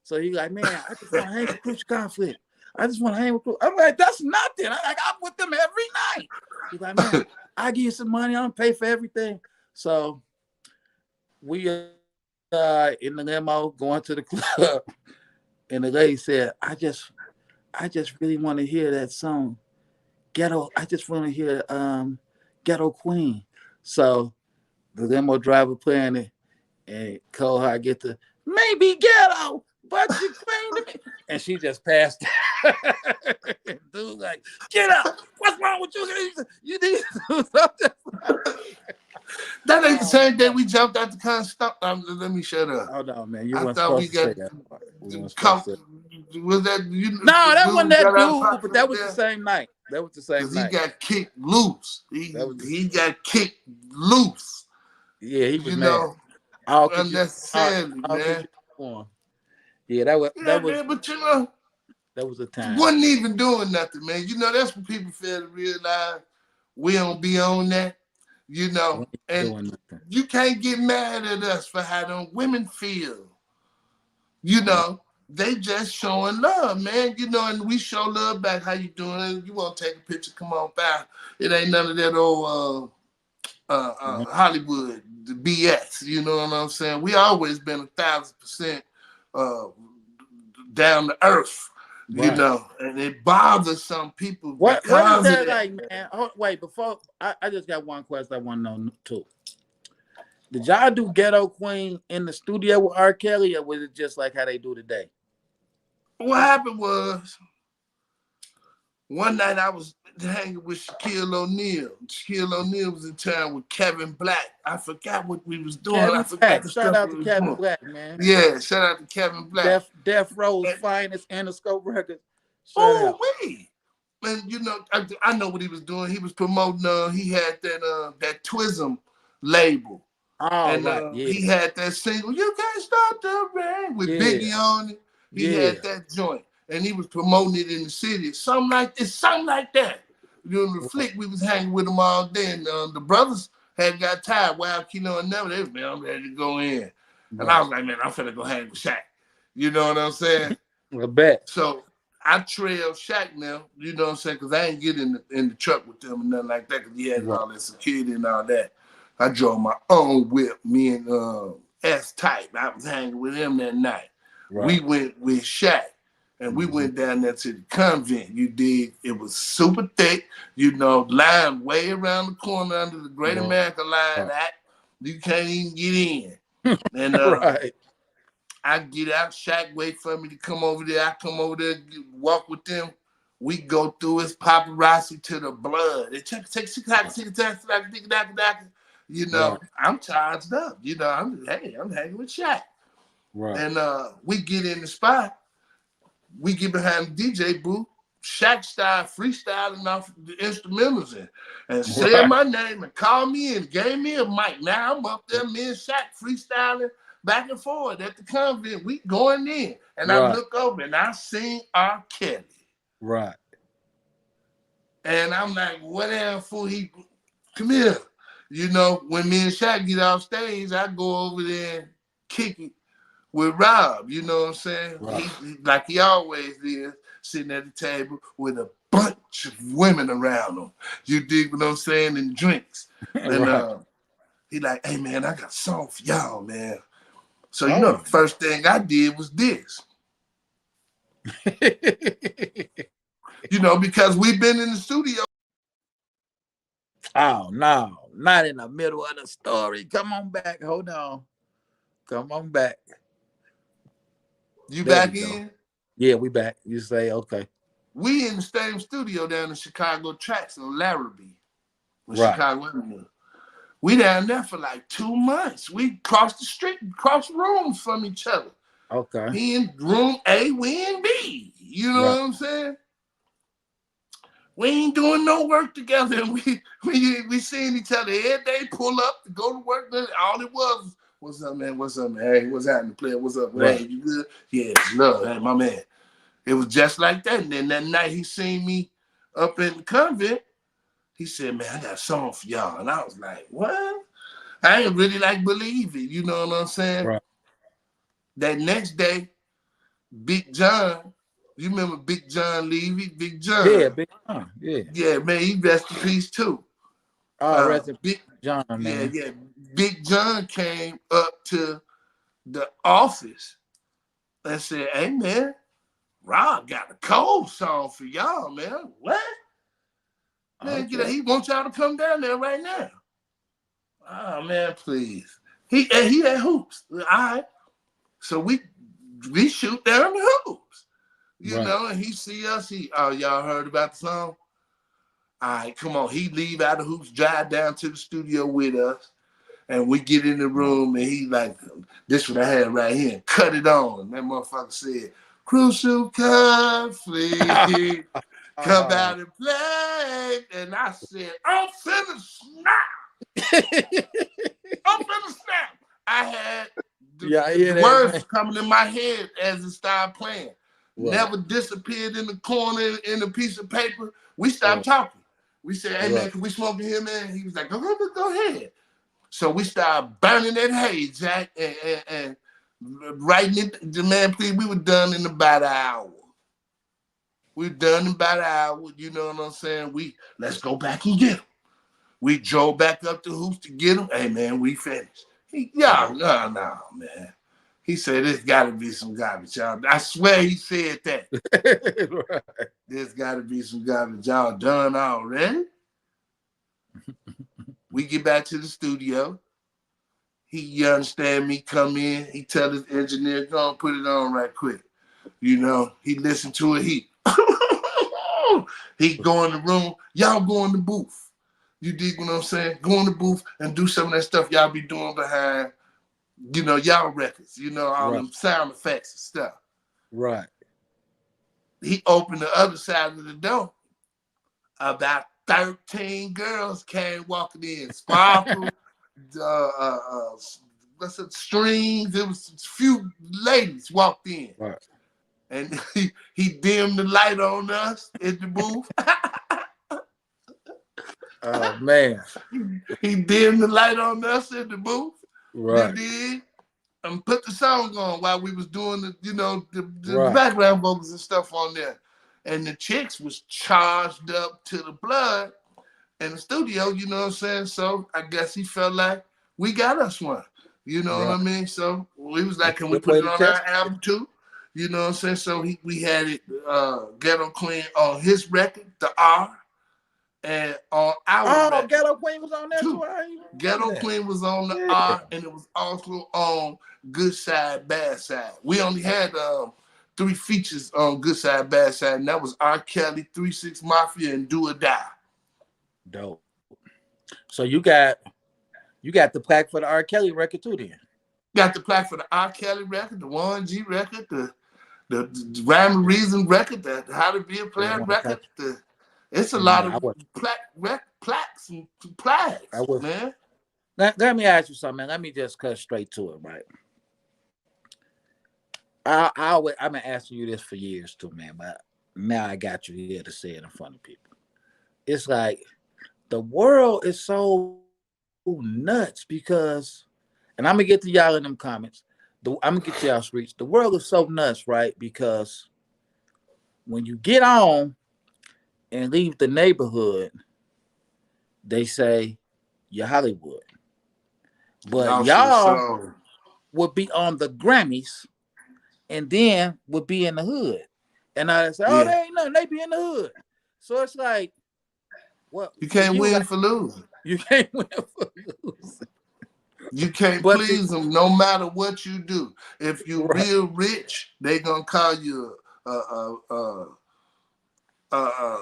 So he like, man, I just want to hang with Crucial Conflict. I just want to hang with Crucial. I'm like, that's nothing. I'm with them every night. He's like, man, I give you some money. I'm pay for everything. So we in the limo going to the club, and the lady said, I just really want to hear that song, Ghetto. I just want to hear Ghetto Queen. So the limo driver playing it, and Cole I get the maybe ghetto, but you queen to me, and she just passed. Dude, like, get up! What's wrong with you? You need to do something. That ain't the Oh, same day we jumped out the car and stopped. Let me shut up. hold on, man. You I weren't thought we supposed to got say that part. We weren't supposed caught. to. Was that you? No, The that wasn't dude that got out dude, of but pocket that was the there same night. That was the same because he night. got kicked loose. That was the, He got kicked loose. yeah, he was You mad. know, All cause you unnecessarily, all cause man. you for him. Yeah, that was Yeah, man. But that was a time. wasn't even doing nothing, man. You know, that's what people fail to realize. We don't be on that, you We know, ain't and doing nothing. you can't get mad at us for how them women feel. You Right. know, they just showing love, man. You know, and we show love back. How you doing? You want to take a picture? Come on by. It ain't none of that old Right. Hollywood the BS. You know what I'm saying? We always been 1,000% uh, down to earth. You Right. know, and it bothers some people What is because of that that. like, man? Oh, wait, before I just got one question I want to know too. Did y'all do Ghetto Queen in the studio with R. Kelly, or was it just like how they do today? What happened was one night I was hanging with Shaquille O'Neal. Shaquille O'Neal was in town with Kevin Black. I forgot what we was doing. I Kevin forgot Black. the Shout stuff out we to was Kevin doing. Black, man. Yeah, shout out to Kevin Black. Death Row's And, finest Interscope Records. Shout oh, out. wait. And you know, I know what he was doing. He was promoting. He had that Twism label, All and right. Yeah. he had that single "You Can't Stop the Rain" with Yeah. Biggie on it. He Yeah. had that joint, and he was promoting it in the city. Something like this, something like that. You know, the Right. flick, we was hanging with him all day, and the brothers had got tired. Wild Kino and Never, they was, man, I'm ready to go in, and I Right. was like, man, I'm finna go hang with Shaq. You know what I'm saying? I bet. So I trailed Shaq now, you know what I'm saying? Because I ain't get in the truck with them and nothing like that because he had Right. all that security and all that. I drove my own whip, me and S Type. I was hanging with him that night. We Right. went with Shaq and we Mm-hmm. went down there to the convent. You dig? It was super thick, you know, line way around the corner under the Great Right. America line Right. that you can't even get in. And Right. I get out, Shaq wait for me to come over there. I come over there, walk with them. We go through his paparazzi to the blood. They check, you Right. know, I'm charged up. You know, I'm hanging with Shaq. Right. And we get in the spot, we get behind the DJ booth. Shaq style freestyling off the instrumentals and said Right. my name and called me and gave me a mic. Now I'm up there, me and Shaq freestyling back and forth at the convent. We going in. And I Right. look over and I seen R. Kelly. Right. And I'm like, whatever fool he come here. You know, when me and Shaq get off stage, I go over there and kick it with Rob, you know what I'm saying? Right. He like he always is, sitting at the table with a bunch of women around him. You dig what I'm saying? And drinks. And Right. he like, hey man, I got a song for y'all, man. So you know Oh. the first thing I did was this. You know, because we've been in the studio. Oh no, not in the middle of the story. Come on back. Hold on. Come on back. You There we back go. in? Yeah, we back. You say okay. We in the same studio down in Chicago Tracks on Larrabee, in Right. Chicago Avenue. We down there for like 2 months. We crossed the street, crossed rooms from each other. Okay. He in room A, we in B. You know Right. what I'm saying? We ain't doing no work together. And we seeing each other every day, pull up to go to work. All it was, what's up, man? What's up, man? Hey, what's happening, player? What's up? Hey, Right. you good? Yeah, love, hey, my man. It was just like that. And then that night he seen me up in the convent. He said, man, I got a song for y'all. And I was like, what? I ain't really like believe it. You know what I'm saying? Right. That next day, Big John, you remember Big John Levy? Big Yeah, John. Big John. Yeah. Yeah, man, he rest in peace too. Oh, rest in Big, John, yeah, man. yeah. Big John came up to the office and said, hey, man, Rob got a cold song for y'all, man. What? Man, Okay. he wants y'all to come down there right now. Oh, man, please. He had hoops. All right. So we shoot down the hoops. You Right. know, and he see us, y'all heard about the song? All right, come on. He leave out the hoops, drive down to the studio with us, and we get in the Right. room, and he like, this what I had right here, and cut it on. That motherfucker said, crucial conflict, come out and play. And I said, I'm finna snap. I'm finna snap. I had Yeah, I hear the that, words man. coming in my head as it started playing. Right. Never disappeared in the corner in a piece of paper. We stopped Right. talking. We said, hey man, Right. can we smoke in here, man? He was like, go ahead. So we started burning that hay, Jack, and writing it. The man, please, we were done in about an hour. We were done in about an hour. You know what I'm saying? Let's go back and get him. We drove back up to Hoops to get him. Hey man, we finished. Right. No, man. He said, there's got to be some garbage, y'all. I swear he said that. Right. There's got to be some garbage. Y'all done already? We get back to the studio. He understand me, come in. He tell his engineer, go and put it on right quick. You know, he listened to it. He go in the room. Y'all go in the booth. You dig what I'm saying? Go in the booth and do some of that stuff y'all be doing behind, y'all records, all Right. them sound effects and stuff. Right. He opened the other side of the door. About 13 girls came walking in. Sparkle, what's it, strings. There was a few ladies walked in. Right. And he dimmed the light on us in the booth. Oh man. He dimmed the light on us in the booth. You Right. did. And put the song on while we was doing the Right. background vocals and stuff on there. And the chicks was charged up to the blood in the studio, you know what I'm saying? So I guess he felt like we got us one. You know what Right. I mean? So we was That's like, can a we good put way it to on our test it. album too? You know what I'm saying? So we had it Ghetto Queen on his record, the R, and on our Oh, record Ghetto Queen was on there too. too. I didn't even know Ghetto that. Queen was on the Yeah. R, and it was also on Good Side, Bad Side. We only had 3 features on Good Side, Bad Side, and that was R. Kelly, 3 6 Mafia, and Do or Die. Dope. So you got the plaque for the R. Kelly record too then. Got the plaque for the R. Kelly record, the Warren G record, the Rhyme and Reason record, the How to Be a Yeah, I Player want to record. touch. It's a lot Yeah, of I was. plaques and I plaques, was. man. Let me ask you something, man. Let me just cut straight to it, right? I've been asking you this for years too, man. But now I got you here to say it in front of people. It's like the world is so nuts because, and I'm gonna get to y'all in them comments. I'm gonna get to y'all streets. The world is so nuts, right? Because when you get on and leave the neighborhood, they say you're Hollywood, but Lost your y'all soul. would be on the Grammys and then would be in the hood. And I say, oh, Yeah. they ain't nothing. They be in the hood. So it's like, well, You for can't you, win like for losing. you can't win for losing. You can't But please them no matter what you do. If you right, real rich, they gonna call you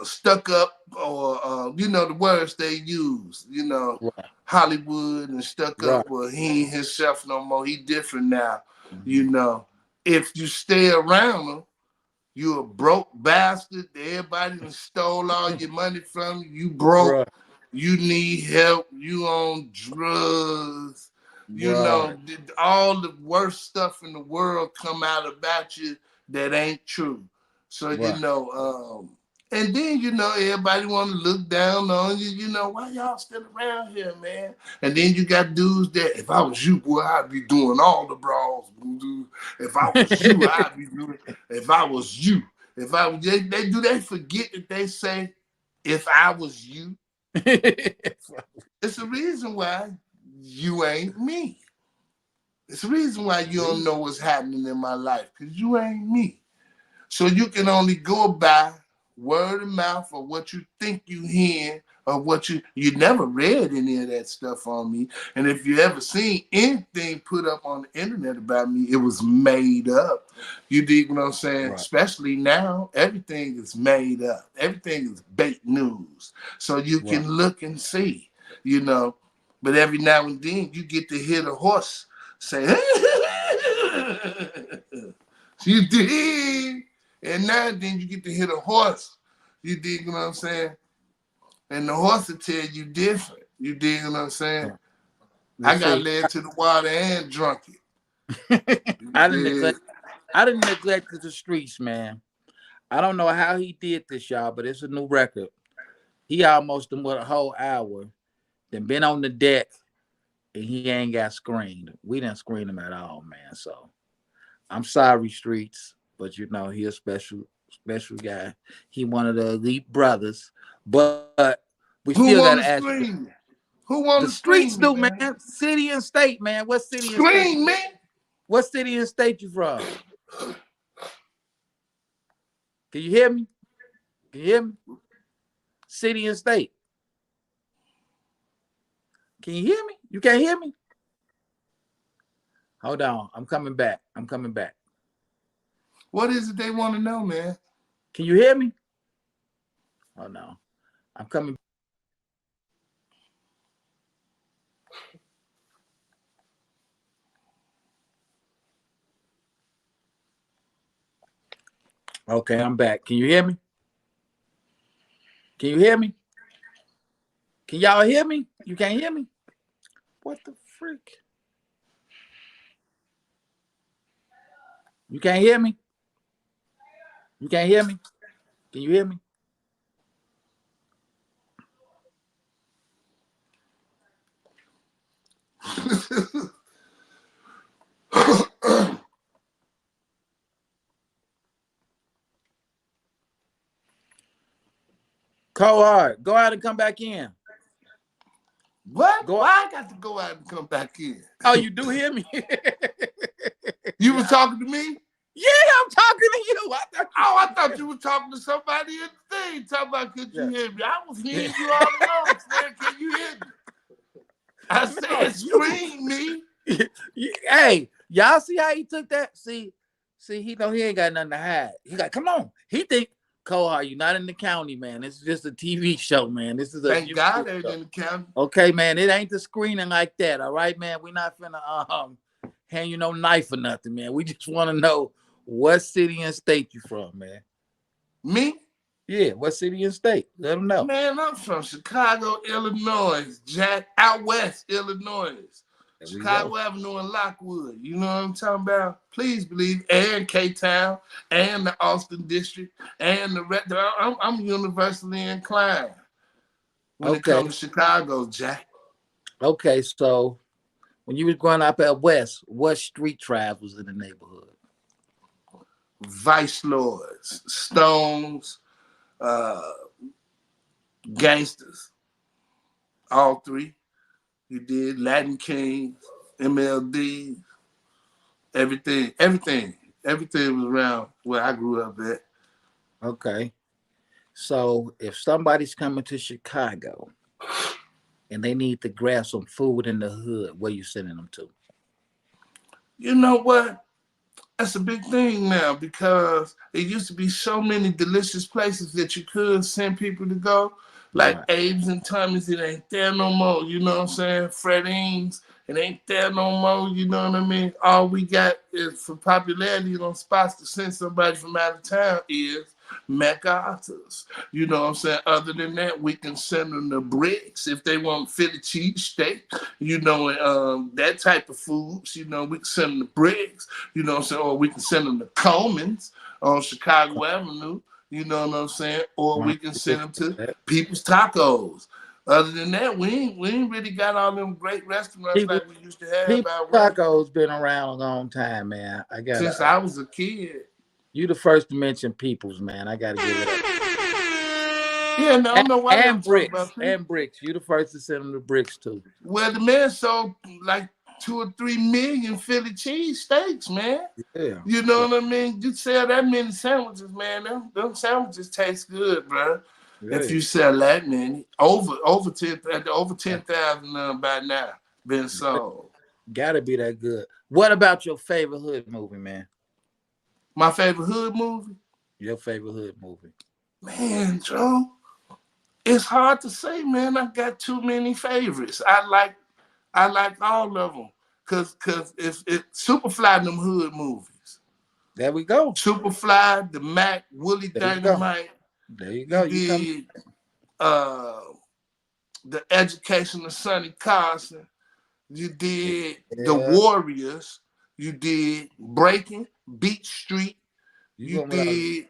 stuck up, or the words they use. right, Hollywood and stuck up. right, Well, he ain't himself no more. He different now. You mhm, know, if you stay around him, you a broke bastard. Everybody done stole all your money from you. You broke. right, You need help. You on drugs. right, All the worst stuff in the world come out about you that ain't true. So, Right. and then, everybody want to look down on you. Why y'all still around here, man? And then you got dudes that, if I was you, boy, I'd be doing all the brawls. If I was you, I'd be doing, if I was you. If I was, they forget that they say, if I was you? It's the reason why you ain't me. It's the reason why you don't know what's happening in my life, because you ain't me. So you can only go by word of mouth or what you think you hear or what you never read any of that stuff on me. And if you ever seen anything put up on the internet about me, it was made up. You dig what I'm saying? Right. Especially now, everything is made up. Everything is bait news. So you Right. can look and see, you know. But every now and then you get to hear the horse say, you dig? And now then you get to hit a horse. You dig what I'm saying? And the horse will tell you different. You dig what I'm saying? You I got see, led to the water and drunk it. You I didn't dig? neglect. I didn't neglect the streets, man. I don't know how he did this, y'all, but it's a new record. He almost done went a whole hour, then been on the deck, and he ain't got screened. We didn't screen him at all, man. So I'm sorry, streets, but he a special guy. He one of the elite brothers, but we still Who gotta want ask to you. scream me? Who The want to streets scream me, do, man? man. City and state, man. What city and state? Scream me. What city and state you from? Can you hear me? Can you hear me? City and state. Can you hear me? You can't hear me? Hold on. I'm coming back. I'm coming back. What is it they want to know, man? Can you hear me? Oh no. I'm coming. Okay, I'm back. Can you hear me? Can you hear me? Can y'all hear me? You can't hear me? What the freak? You can't hear me? You can't hear me? Can you hear me? Go hard. Go out and come back in. What? Go. Why I got to go out and come back in? Oh, you do hear me? You was Yeah. talking to me? Yeah, I'm talking to you. I thought you Oh, I couldn't thought hear you were talking to somebody in the thing. Talking about, could you me. hear me? I was Yeah. hearing you all along saying, can you hear me? I No, said, you. scream me. Hey, y'all see how he took that? See, he know he ain't got nothing to hide. He like, come on. He think, Kohar, you not in the county, man. This is just a TV show, man. This is a Thank God YouTube they show. didn't count. Okay, man. It ain't the screening like that. All right, man. We not finna hand you no knife or nothing, man. We just want to know what city and state you from, man. Me? Yeah, what city and state? Let them know. Man, I'm from Chicago, Illinois. Jack, out west, Illinois. There we Chicago go. Avenue in Lockwood. You know what I'm talking about? Please believe. And K-Town, and the Austin District, and the rest. I'm universally inclined when it Okay. comes to Chicago, Jack. Okay, so when you was growing up at West, what street tribe was in the neighborhood? Vice Lords, Stones, uh, Gangsters, all three. You did Latin Kings, MLD, everything was around where I grew up at. Okay. So if somebody's coming to Chicago and they need to grab some food in the hood, where you sending them to? You know what? That's a big thing now because it used to be so many delicious places that you could send people to go, like Right. Abe's and Tommy's. It ain't there no more. You know what I'm saying? Freddine's. It ain't there no more. You know what I mean? All we got is for popularity on spots to send somebody from out of town is MacArthur's. You know what I'm saying? Other than that, we can send them the bricks if they want Philly cheesesteak, that type of foods. We can send them the bricks, you know what I'm saying? Or we can send them to Coleman's on Chicago Avenue, you know what I'm saying? Or we can send them to People's Tacos. Other than that, we ain't really got all them great restaurants People, like we used to have people out right tacos been around a long time, man. since I was a kid. You the first to mention peoples, man. I gotta give it up. Yeah, no, I don't know why they don't talk about people. And bricks. You the first to send them the bricks too. Well, the man sold like 2 or 3 million Philly cheese steaks, man. Yeah. You know what I mean? You sell that many sandwiches, man. Them sandwiches taste good, bro. Yeah. If you sell that many, over 10,000 by now been sold. Gotta be that good. What about your favorite hood movie, man? My favorite hood movie? Your favorite hood movie? Man, Joe, it's hard to say, man. I got too many favorites. I like all of them. Cause it's Superfly them hood movies. There we go. Superfly, the Mac, Willie Dynamite. There you go. You did the Education of Sonny Carson. You did The Warriors. You did Breaking, Beach Street. You did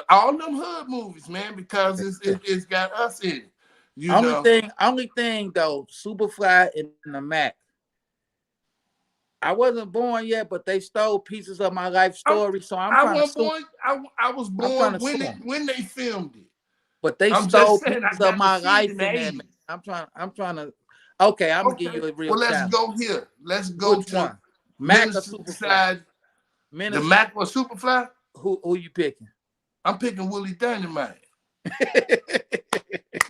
all them hood movies, man, because it's got us in it. Only thing though, Superfly and the Mac. I wasn't born yet, but they stole pieces of my life story. I was born when they filmed it. But they stole pieces of my life in there, man. I'm trying to. Okay, I'm gonna give you a real. Well, let's go here. Let's go Which to one? Mac or Superfly? The Mac or Superfly? Who you picking? I'm picking Willie Dynamite.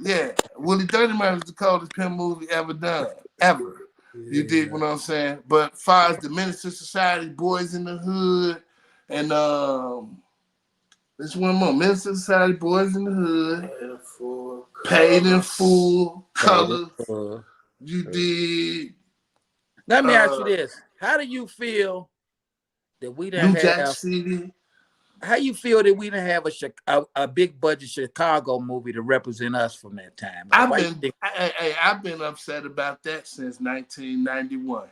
Yeah, Willie Dynamite was the coldest pimp movie ever done, ever. You dig what I'm saying? But as far as the Minister Society, Boys in the Hood, and there's one more. Minister Society, Boys in the Hood, Paid in Full, Colors. You did. Let me ask you this: how do you feel that we didn't New Jack City? How you feel that we didn't have a big budget Chicago movie to represent us from that time? I've been upset about that since 1991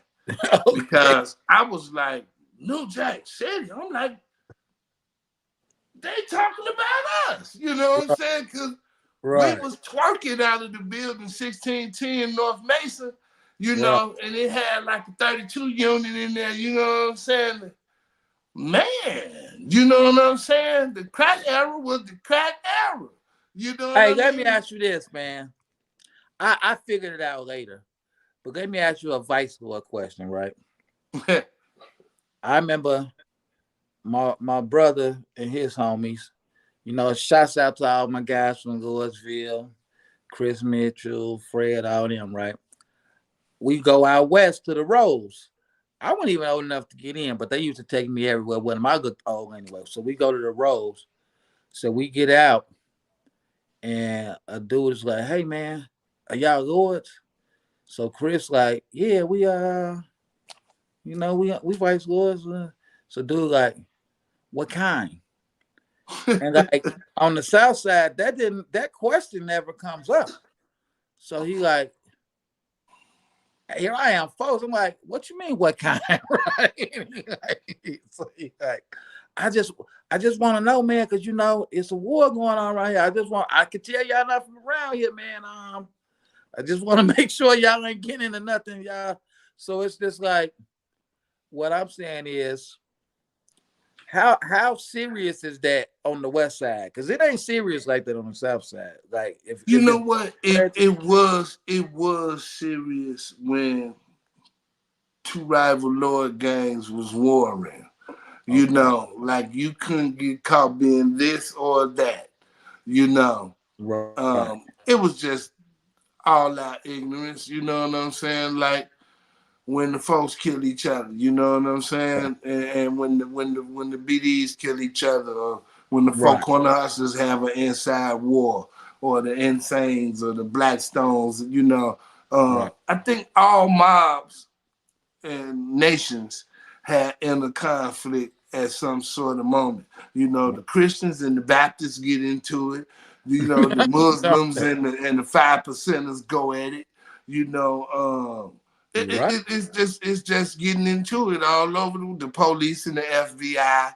because I was like, New Jack City. I'm like, they talking about us. You know what I'm saying? Because we was twerking out of the building 1610 North Mason, and it had like a 32 unit in there. You know what I'm saying? Man, you know what I'm saying? The crack era was the crack era. You know what I mean? Let me ask you this, man. I figured it out later. But let me ask you a vice lord question, right? I remember my brother and his homies, shouts out to all my guys from Louisville, Chris Mitchell, Fred, all them, right? We go out west to the Rose. I wasn't even old enough to get in, but they used to take me everywhere with them. I looked old anyway. So we go to the Rose. So we get out, and a dude is like, "Hey, man, are y'all lords?" So Chris like, "Yeah, we we vice lords." So dude like, "What kind?" And like on the south side, that question never comes up. So he like, here I am, folks. I'm like, what you mean, what kind? Right? So he like, I just want to know, man, because it's a war going on right here. I can tell y'all not from around here, man. I just want to make sure y'all ain't getting into nothing, y'all. So it's just like, what I'm saying is, how serious is that on the west side? Because it ain't serious like that on the south side. Like if what it was serious when two rival lord gangs was warring. Like you couldn't get caught being this or that. Right. It was just all out ignorance. You know what I'm saying? Like when the folks kill each other, you know what I'm saying? And when the BDs kill each other, or when the four corner hustlers have an inside war, or the Insanes or the Blackstones, I think all mobs and nations had inner conflict at some sort of moment. You know, the Christians and the Baptists get into it. You know, the Muslims and the 5%ers go at it. You know, Right. it's just getting into it all over the police and the FBI.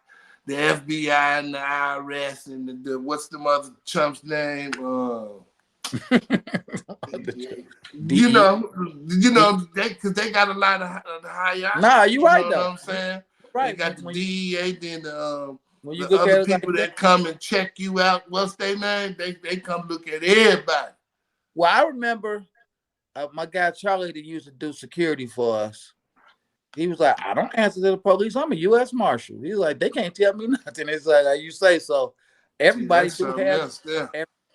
The FBI and the IRS and the what's the mother Trump's name? You DE. know, because they got a lot of the Nah, hierarchy. you You right know what though. I'm saying? They Right. got the DEA, then When you the look other at it like people that. that come and check you out. What's their name? They come look at everybody. Well, I remember my guy Charlie that used to do security for us. He was like, I don't answer to the police. I'm a U.S. Marshal. He's like, they can't tell me nothing. It's like you say so. See, Everybody that's do something have else there.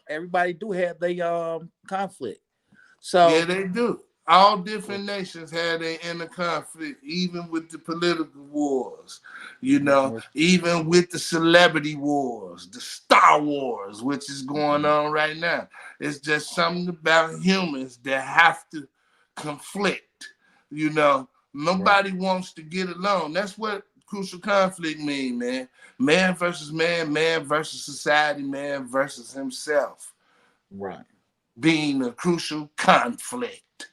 everybody do have their conflict. Yeah, So they do. All different nations had their inner conflict, even with the political wars, you know, even with the celebrity wars, the Star Wars, which is going on right now. It's just something about humans that have to conflict, you know. right, Nobody wants to get along. That's what crucial conflict mean, man. Man versus man, man versus society, man versus himself right. being a crucial conflict.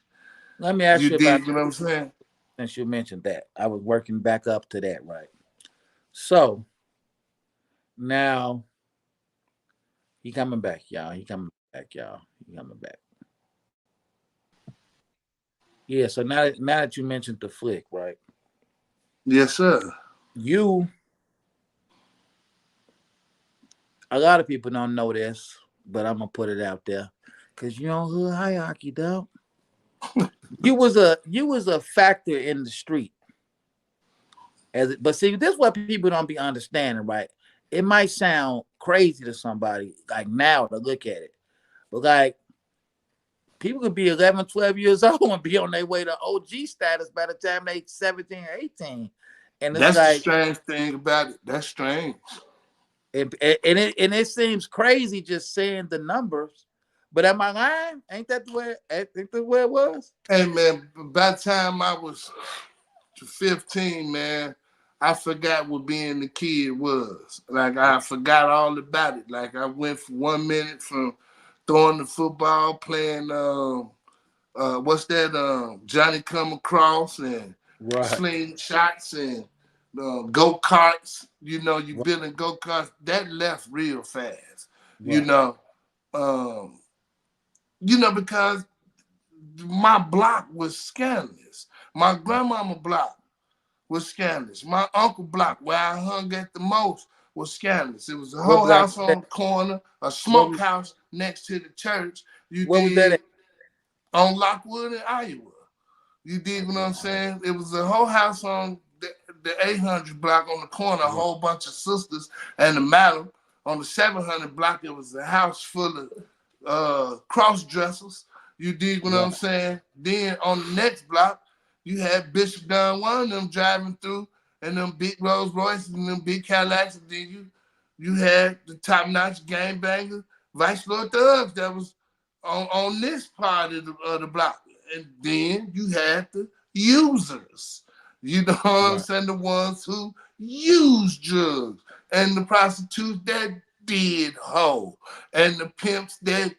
Let me ask You you about dig what I'm saying? since you mentioned that. I was working back up to that, right? So now he coming back, y'all. He coming back, y'all. He coming back. Yeah. So now that you mentioned the flick, right? Yes, sir. You a lot of people don't know this, but I'm gonna put it out there because you know hood hierarchy, dog. You was a factor in the street but see this is what people don't be understanding, right? It might sound crazy to somebody like now to look at it, but like people could be 11, 12 years old and be on their way to OG status by the time they 17 or 18, and it's That's the like strange thing about it. That's strange. and it seems crazy just saying the numbers. But am I lying? Ain't that the way? Ain't that the way it was? Hey, man, by the time I was 15, man, I forgot what being a kid was. Like, I forgot all about it. Like, I went for 1 minute from throwing the football, playing what's that? Johnny Come Across and Right. slingshots and go karts. You know, you Right. building go karts. That left real fast. You Right. know, um, because my block was scandalous. My Right. grandmama block was scandalous. My uncle block, where I hung at the most, was scandalous. It was a What whole block house was that? on the corner, a What was smokehouse next to the church. You what was that did at? on Lockwood in Iowa. You dig what Okay. I'm saying? It was a whole house on the 800 block on the corner, a Right. whole bunch of sisters, and the madam on the 700 block. It was a house full of cross dressers. You dig what I'm Right. saying? Then on the next block, you had Bishop Don one of them driving through and them big Rolls Royces and them big Cadillacs. And then you had the top notch gang banger, Vice Lord Thugs that was on this part of the block. And then you had the users. You know what I'm Right. saying? The ones who use drugs and the prostitutes that did hoe and the pimps that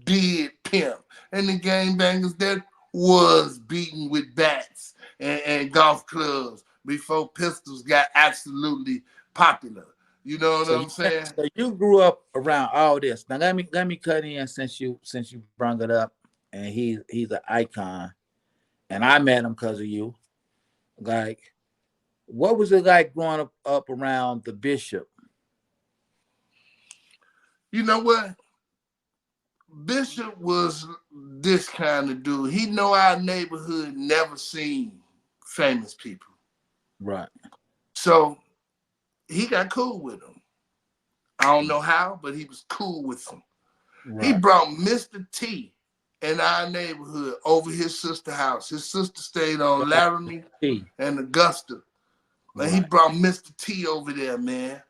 did pimp and the gangbangers that was beaten with bats and golf clubs before pistols got absolutely popular. You know what So you I'm saying? so you grew up around all this. Now let me cut in since you brought it up, and he's an icon, and I met him because of you. Like, what was it like growing up around the bishop? You know what? Bishop was this kind of dude. He know our neighborhood never seen famous people. Right. So he got cool with them. I don't know how, but he was cool with them. He Right. brought Mr. T in our neighborhood over his sister house. His sister stayed on Shout out Laramie to T. and Augusta. And he Right. brought Mr. T over there, man.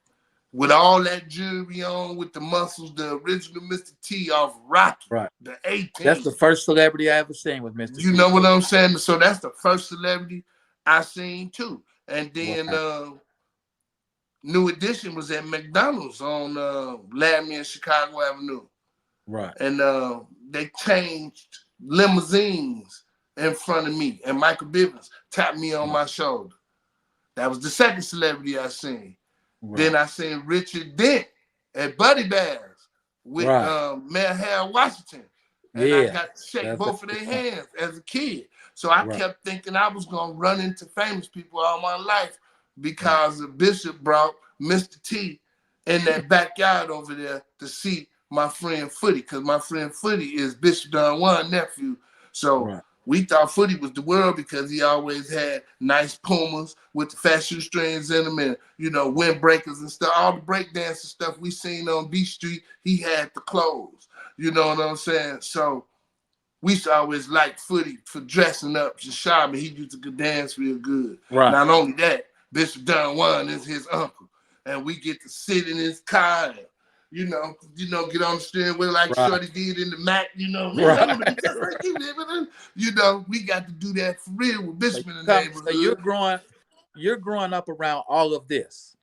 With all that jewelry on, with the muscles, the original Mr. T off Rocky, Right. the That's 18. the first celebrity I ever seen with Mr. You T. know what I'm saying? So that's the first celebrity I seen too. And then Right. New Edition was at McDonald's on Laramie and Chicago Avenue. Right. And they changed limousines in front of me. And Michael Bivins tapped me on my shoulder. That was the second celebrity I seen. Right. Then I seen Richard Dent at Buddy Bears with Right. Mayor Harold Washington. And I Yeah. got to shake That's both of their hands as a kid. So I right. kept thinking I was going to run into famous people all my life because the Bishop brought Mr. T in that backyard over there to see my friend Footy, because my friend Footy is Bishop Don Juan's nephew. So Right. we thought Footy was the world because he always had nice Pumas with the fat shoestrings in them and, you know, windbreakers and stuff. All the breakdancing stuff we seen on B Street, he had the clothes. You know what I'm saying? So we used to always like Footy for dressing up to shop, and he used to dance real good. Right. Not only that, Bishop Don Juan is his uncle, and we get to sit in his car and, you know, get on the steering wheel like Right. Shorty did in the Mac, you know, man, Right. I'm gonna be just like you, you know, we got to do that for real with Bishop in the neighborhood. So you're growing up around all of this.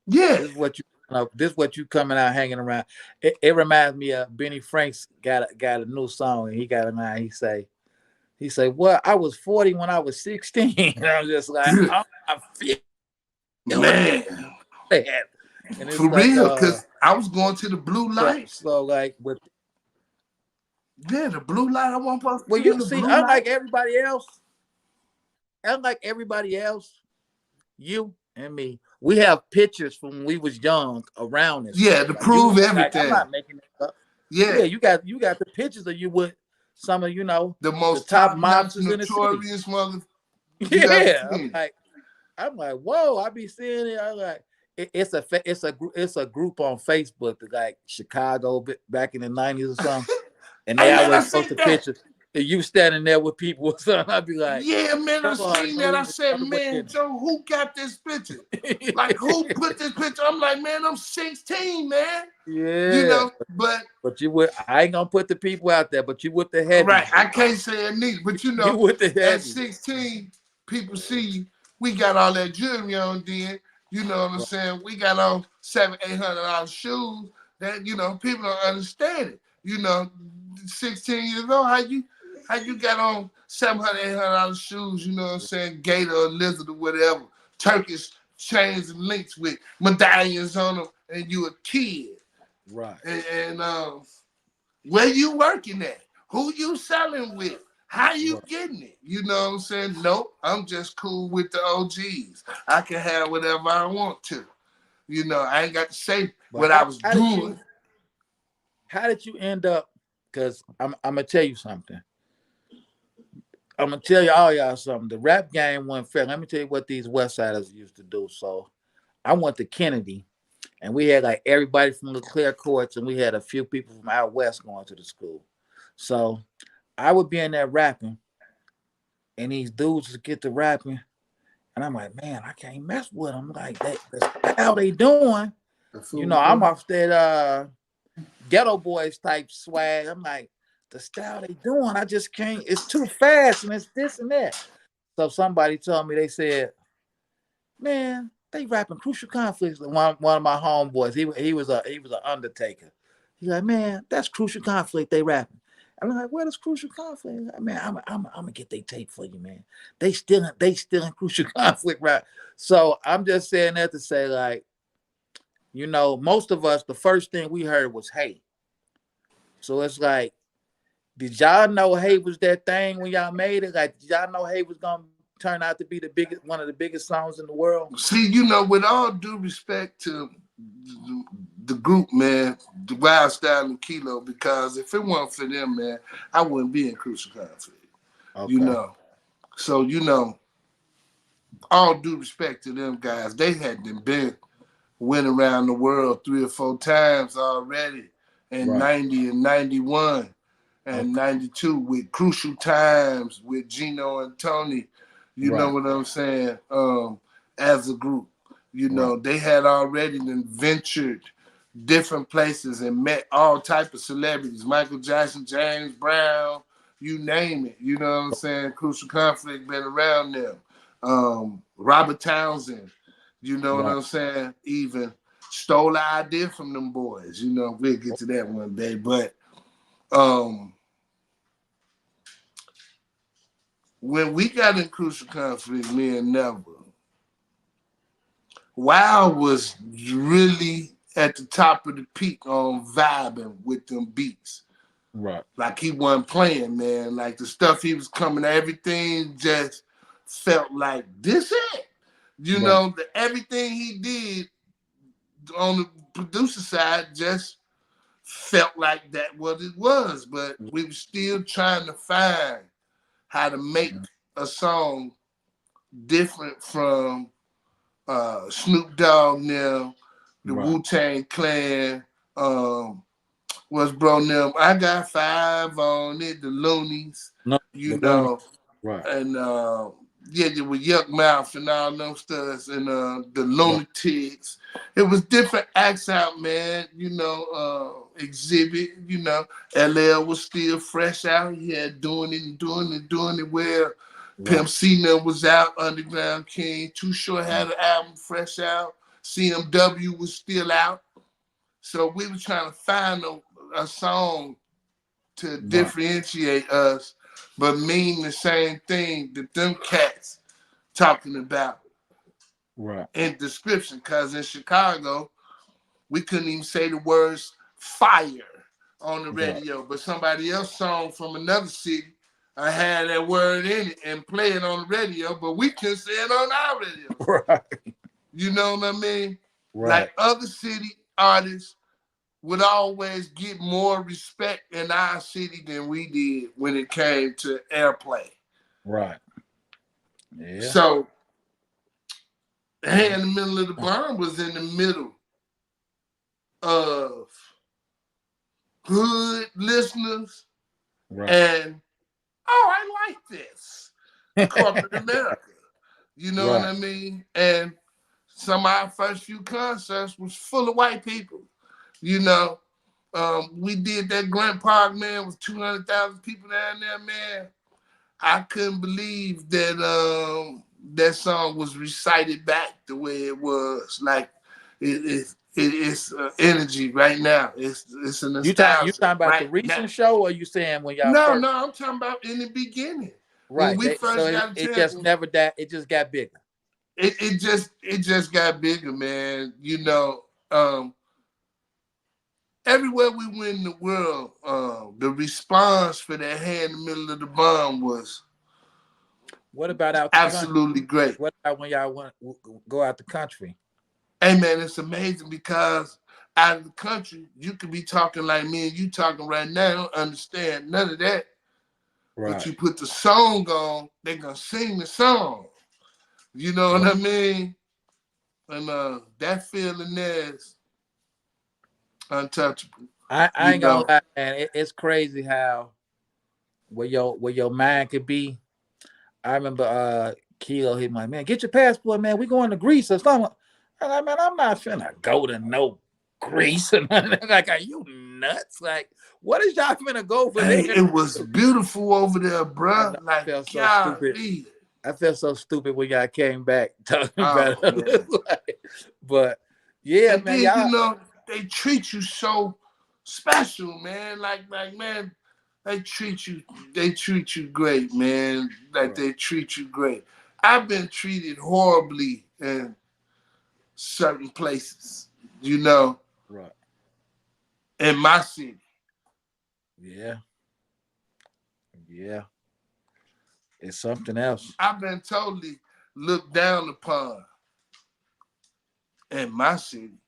Yeah. This is what you coming out hanging around. It reminds me of Benny Frank's got a new song, and he got a line. He say, well, I was 40 when I was 16. And I'm just like, I feel Man. it. And it's for like, real, because I was going to the blue light. So like with the blue light. I want to well, you see, unlike everybody else, you and me, we have pictures from when we was young around this. Yeah, to prove everything. Like, I'm not making it up. Yeah, you got the pictures of you with some of, you know, the most top mobsters in the city. Mother. Yeah, I'm like, whoa! I be seeing it. I'm like, it's a group on Facebook that like Chicago back in the 90s or something, and they always post a picture. And you standing there with people or something. I'd be like, yeah, man, I seen that. I said, man, Joe, who got this picture? Like, who put this picture? I'm like, man, I'm 16, man. Yeah, you know, but you would. I ain't gonna put the people out there, but you with the head. Right, I can't say it neither, but you know, you with the at 16, people see you. We got all that jewelry on then. You know what I'm saying? We got on $700-800 shoes that, you know, people don't understand it. You know, 16 years old, how you got on $700-800 shoes, you know what I'm saying? Gator or lizard or whatever, Turkish chains and links with medallions on them, and you a kid. Right. And where you working at? Who you selling with? How you getting it? You know what I'm saying? Nope, I'm just cool with the OGs. I can have whatever I want to. You know, I ain't got to say what I was doing. How did you end up? Because I'm gonna tell you something. I'm gonna tell y'all something. The rap game went fair. Let me tell you what these West Siders used to do. So I went to Kennedy, and we had like everybody from the clear courts, and we had a few people from out west going to the school. So I would be in there rapping, and these dudes would get to rapping, and I'm like, man, I can't mess with them. Like that's how they doing. You know, I'm off that Ghetto Boys type swag. I'm like, the style they doing, I just can't. It's too fast, and it's this and that. So somebody told me, they said, man, they rapping Crucial Conflicts. One of my homeboys, he was an Undertaker. He's like, man, that's Crucial Conflict they rapping. I'm like, what is Crucial Conflict? Like, man, I'm gonna get their tape for you, man. They still in Crucial Conflict rap. So I'm just saying that to say, like, you know, most of us, the first thing we heard was "Hey." So it's like, did y'all know "Hey" was that thing when y'all made it? Like, did y'all know "Hey" was gonna turn out to be one of the biggest songs in the world? See, you know, with all due respect to the group, man, the Wild Style and Kilo, because if it weren't for them, man, I wouldn't be in Crucial Conflict. Okay. You know, so you know, all due respect to them guys, they had went around the world 3 or 4 times already in 90 and 91 and 92 with Crucial Times with Gino and Tony. You know what I'm saying? As a group, you know, they had already ventured different places and met all type of celebrities, Michael Jackson, James Brown, you name it. You know what I'm saying? Crucial Conflict been around them. Robert Townsend, You know what Right. I'm saying? Even stole the idea from them boys. You know, we'll get to that one day. But when we got in Crucial Conflict, me and Never, Wild was really at the top of the peak on vibing with them beats. Right. Like he wasn't playing, man. Like the stuff he was coming, everything just felt like this it. You Right. know, everything he did on the producer side just felt like that what it was. But we were still trying to find how to make a song different from Snoop Dogg now, the Right. Wu-Tang Clan, what's bro them. I got 5 on it, the Loonies, No, you the lonely. know, Right. and yeah, there was Yuck Mouth and all them stuff, and the Right. Lunatics. It was different acts out, man. You know, Exhibit. You know, LL was still fresh out. He had doing it and doing it, doing it well. Right. Pimp C was out. Underground King. Too Short had an album fresh out. CMW was still out. So we were trying to find a song to Right. differentiate us, but mean the same thing that them cats talking about Right. in description. Cause in Chicago, we couldn't even say the words fire on the Right. radio, but somebody else song from another city, I had that word in it and play it on the radio, but we couldn't say it on our radio. Right. You know what I mean? Right. Like other city artists would always get more respect in our city than we did when it came to airplay. Right. Yeah. So, Hey in the Middle of the Barn was in the middle of hood listeners Right. and, oh, I like this, corporate America. You know what Right. I mean? And some of our first few concerts was full of white people. You know, we did that Grant Park, man, with 200,000 people down there, man. I couldn't believe that that song was recited back the way it was. Like it's energy right now. It's a You nostalgia talking about the right now. recent show, or you saying when y'all No, first? no, I'm talking about in the beginning when Right. we So first got a it chance. just never that. It just got bigger. It just got bigger, man. You know, everywhere we went in the world, the response for that Hand in the Middle of the Bomb was What about out the country? absolutely great. What about when y'all went go out the country? Hey man, it's amazing because out of the country, you could be talking like me and you talking right now. Don't understand none of that. But Right. you put the song on, they gonna sing the song. You know what Right. I mean? And that feeling there is untouchable. I You ain't gonna know. lie, man. It's crazy how where your mind could be. I remember Kilo hit my man, get your passport, man. We going to Greece or something. I'm like, man, I'm not finna go to no Greece. And like, are you nuts? Like, what is y'all finna go for Hey, there? it was beautiful over there, I bruh. know I Like, felt so stupid. golly. I felt so stupid when y'all came back talking about Oh man. it. Like, but yeah, And man, then you y'all know they treat you so special, man. Like man, they treat you great, man. Like right, they treat you great. I've been treated horribly in certain places, you know, right. in my city. Yeah, yeah. It's something else. I've been totally looked down upon in my city.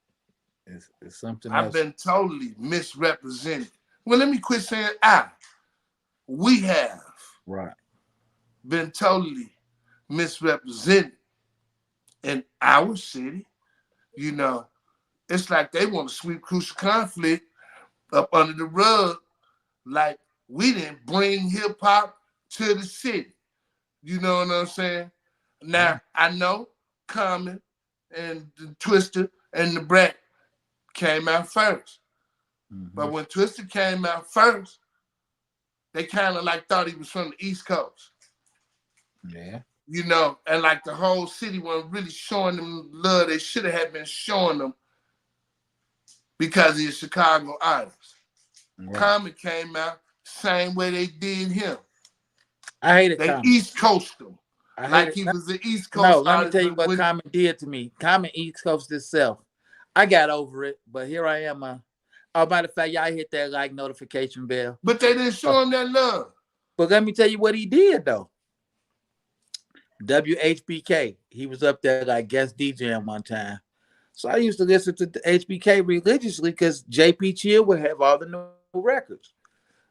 It's something I've else. been totally misrepresented. Well, let me quit saying I. We have Right. been totally misrepresented in our city. You know, it's like they want to sweep crucial conflict up under the rug, like we didn't bring hip hop to the city. You know what I'm saying? Yeah. Now I know Common and the Twister and the Brat came out first, Mm-hmm. but when Twister came out first, they kind of like thought he was from the East Coast. Yeah. You know, and like the whole city wasn't really showing them love they should have been showing them because he's a Chicago artist. Right. Common came out same way they did him. I hated They Common. East Coast him I like hated. he was an East No, Coast let me artist, tell you but what when Common did to me. Common East Coast itself. I got over it, but here I am. Oh, matter of fact, y'all hit that like notification bell. but they didn't Uh, show him that love. but let me tell you what he did though. WHBK. He was up there like guest DJing one time. So I used to listen to the HBK religiously because JP Chill would have all the new records.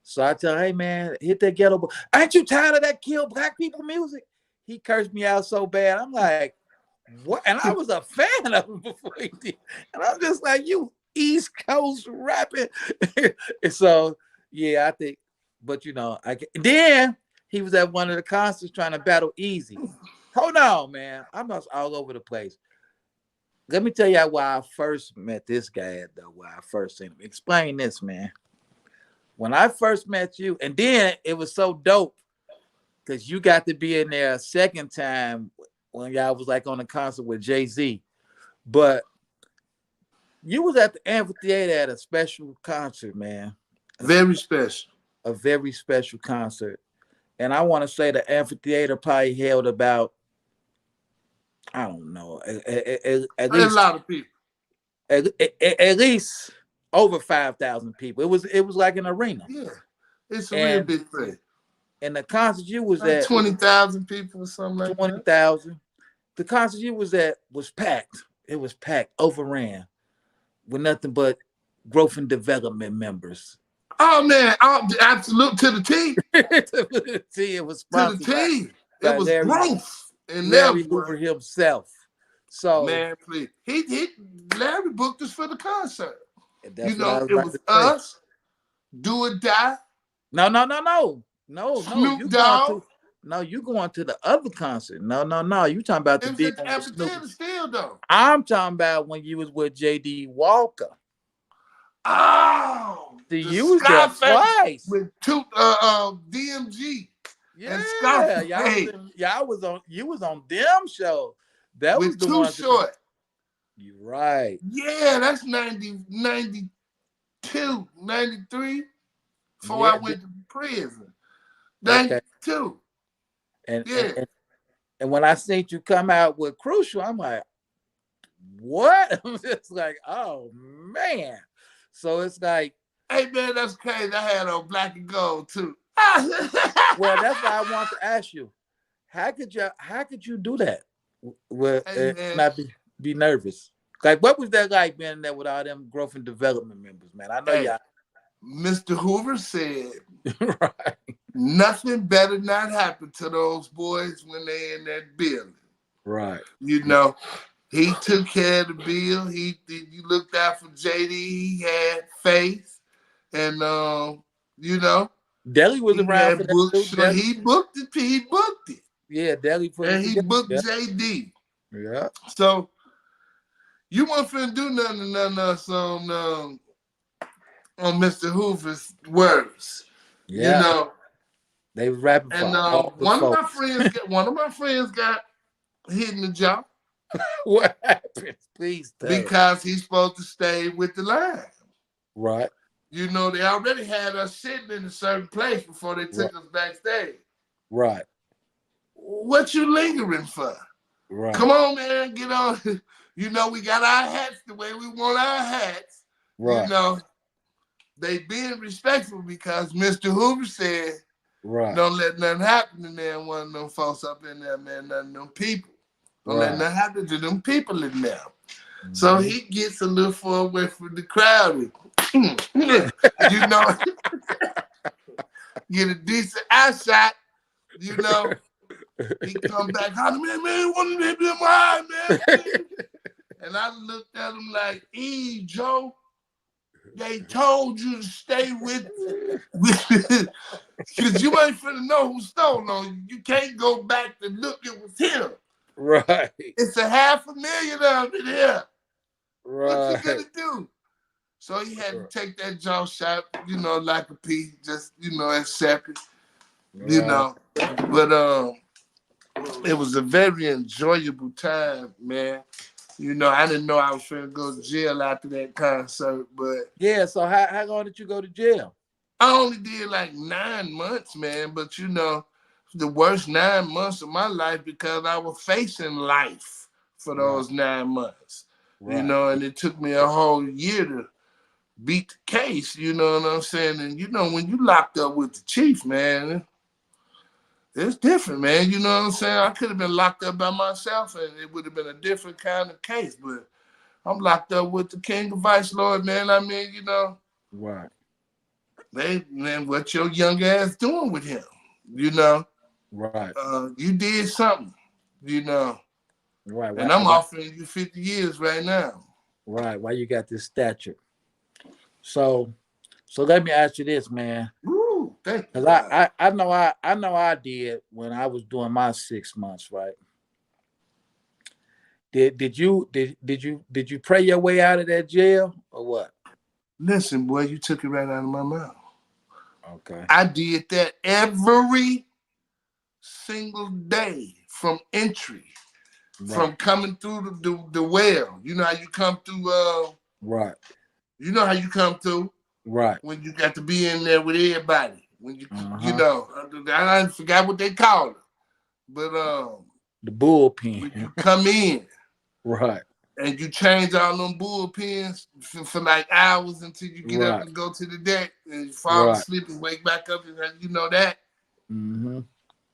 So I tell, hey man, hit that ghetto. Ain't you tired of that kill black people music? He cursed me out so bad. I'm like, what? And I was a fan of him before he did. And I'm just like, you East Coast rapping. And so yeah, I think, but then he was at one of the concerts trying to battle Easy. Hold on, man. I'm just all over the place. Let me tell you why I first met this guy, though, why I first seen him. Explain this, man. When I first met you, and then it was so dope because you got to be in there a second time when y'all was like on a concert with Jay-Z. But you was at the amphitheater at a special concert, man. Very special. A very special concert. And I want to say the amphitheater probably held about, I don't know, at A least lot of people. at least over 5,000 people. It was like an arena. Yeah. It's a real And big thing. the concert you was Like at, 20,000 people or something like that. 20,000. The concert you was at was packed. It was packed, overran with nothing but growth and development members. Oh man, absolute to the T. See, it was To the sponsored by, T. It by was Larry growth in there, Larry boy. Hoover himself. So Man, please. He Larry booked us for the concert. You that's what I know, was it about was to say. us, Do or Die, No. Snoop Dogg. You going to the other concert. No. You talking about the It was big at the one with Snoop. amphitheater still though. I'm talking about when you was with JD Walker. Oh, See, the you was there Scarface twice. with two DMG and Yeah, Scarface you was on them show. That was with the Too ones that Short. you right. Yeah, that's 92, 93 before I Yeah, went to prison. okay. 92. And, and Yeah. and and when I seen you come out with Crucial, I'm like, what? I'm just like, oh man. So it's like, Hey man, that's crazy. I had on black and gold too. well, that's why I want to ask you, how could you do that? Well, Hey man, not be nervous. Like, what was that like being there with all them growth and development members, man? I know hey, y'all. Mr. Hoover said Right, nothing better not happen to those boys when they in that building. right. You know, he took care of the bill. You looked out for JD. He had faith, and you know, Deli was he around for had that booked. too. So he booked it. He booked it, Yeah, Deli put it and he together. booked Yeah, JD. yeah, So you weren't finna do nothing else on Mr. Hoover's words, you yeah. know. They was rapping And for all the folks. one of my friends got hit in the jaw What happened? Please tell us. because he's supposed to stay with the line. Right, You know, they already had us sitting in a certain place before they right, took us backstage. right, What you lingering for? right, Come on, man, get on. You know, we got our hats the way we want our hats. You right, know, they being respectful because Mr. Hoover said, right, don't let nothing happen to them one of them folks up in there, man, none of them people. Don't let right. nothing happen to them people in there. So Mhm. he gets a little far away from the crowd. You know, get a decent eye shot, you know. He come back, man, one of them be mine, man, please. And I looked at him like, Joe, they told you to stay with because you ain't finna know who stole on you. You can't go back to look, it was him. Right, It's $500,000 of it here. What you right, gonna do? So he had to take that jaw shot, you know, like a piece, just, you know, accept it, you right. know. But it was a very enjoyable time, man. You know, I didn't know I was going to go to jail after that concert, but Yeah. So how long did you go to jail? I only did like 9 months, man. But you know, the worst 9 months of my life because I was facing life for Right. those 9 months. You Right. know, and it took me a whole year to beat the case. You know what I'm saying? And you know, when you locked up with the chief, man, it's different, man. You know what I'm saying? I could have been locked up by myself, and it would have been a different kind of case. But I'm locked up with the King of Vice Lord, man. I mean, you know, Right. man, what your young ass doing with him? You know, Right. you did something, you know, Right. and Why? I'm Why? offering you 50 years right now. Right. Why you got this stature? So, so let me ask you this, man. Woo, thank you, Cause God. I know I did when I was doing my 6 months, right? Did you pray your way out of that jail or what? Listen, boy, you took it right out of my mouth. Okay. I did that every single day from entry, Right. from coming through the well. You know how you come through, Right. you know how you come through Right. when you got to be in there with everybody. When you Uh-huh. know, I forgot what they call it. But The when you bullpen. come in Right. and you change all them bullpens for like hours until you get up Right. and go to the deck and you fall Right. asleep and wake back up and you know that. Mm-hmm.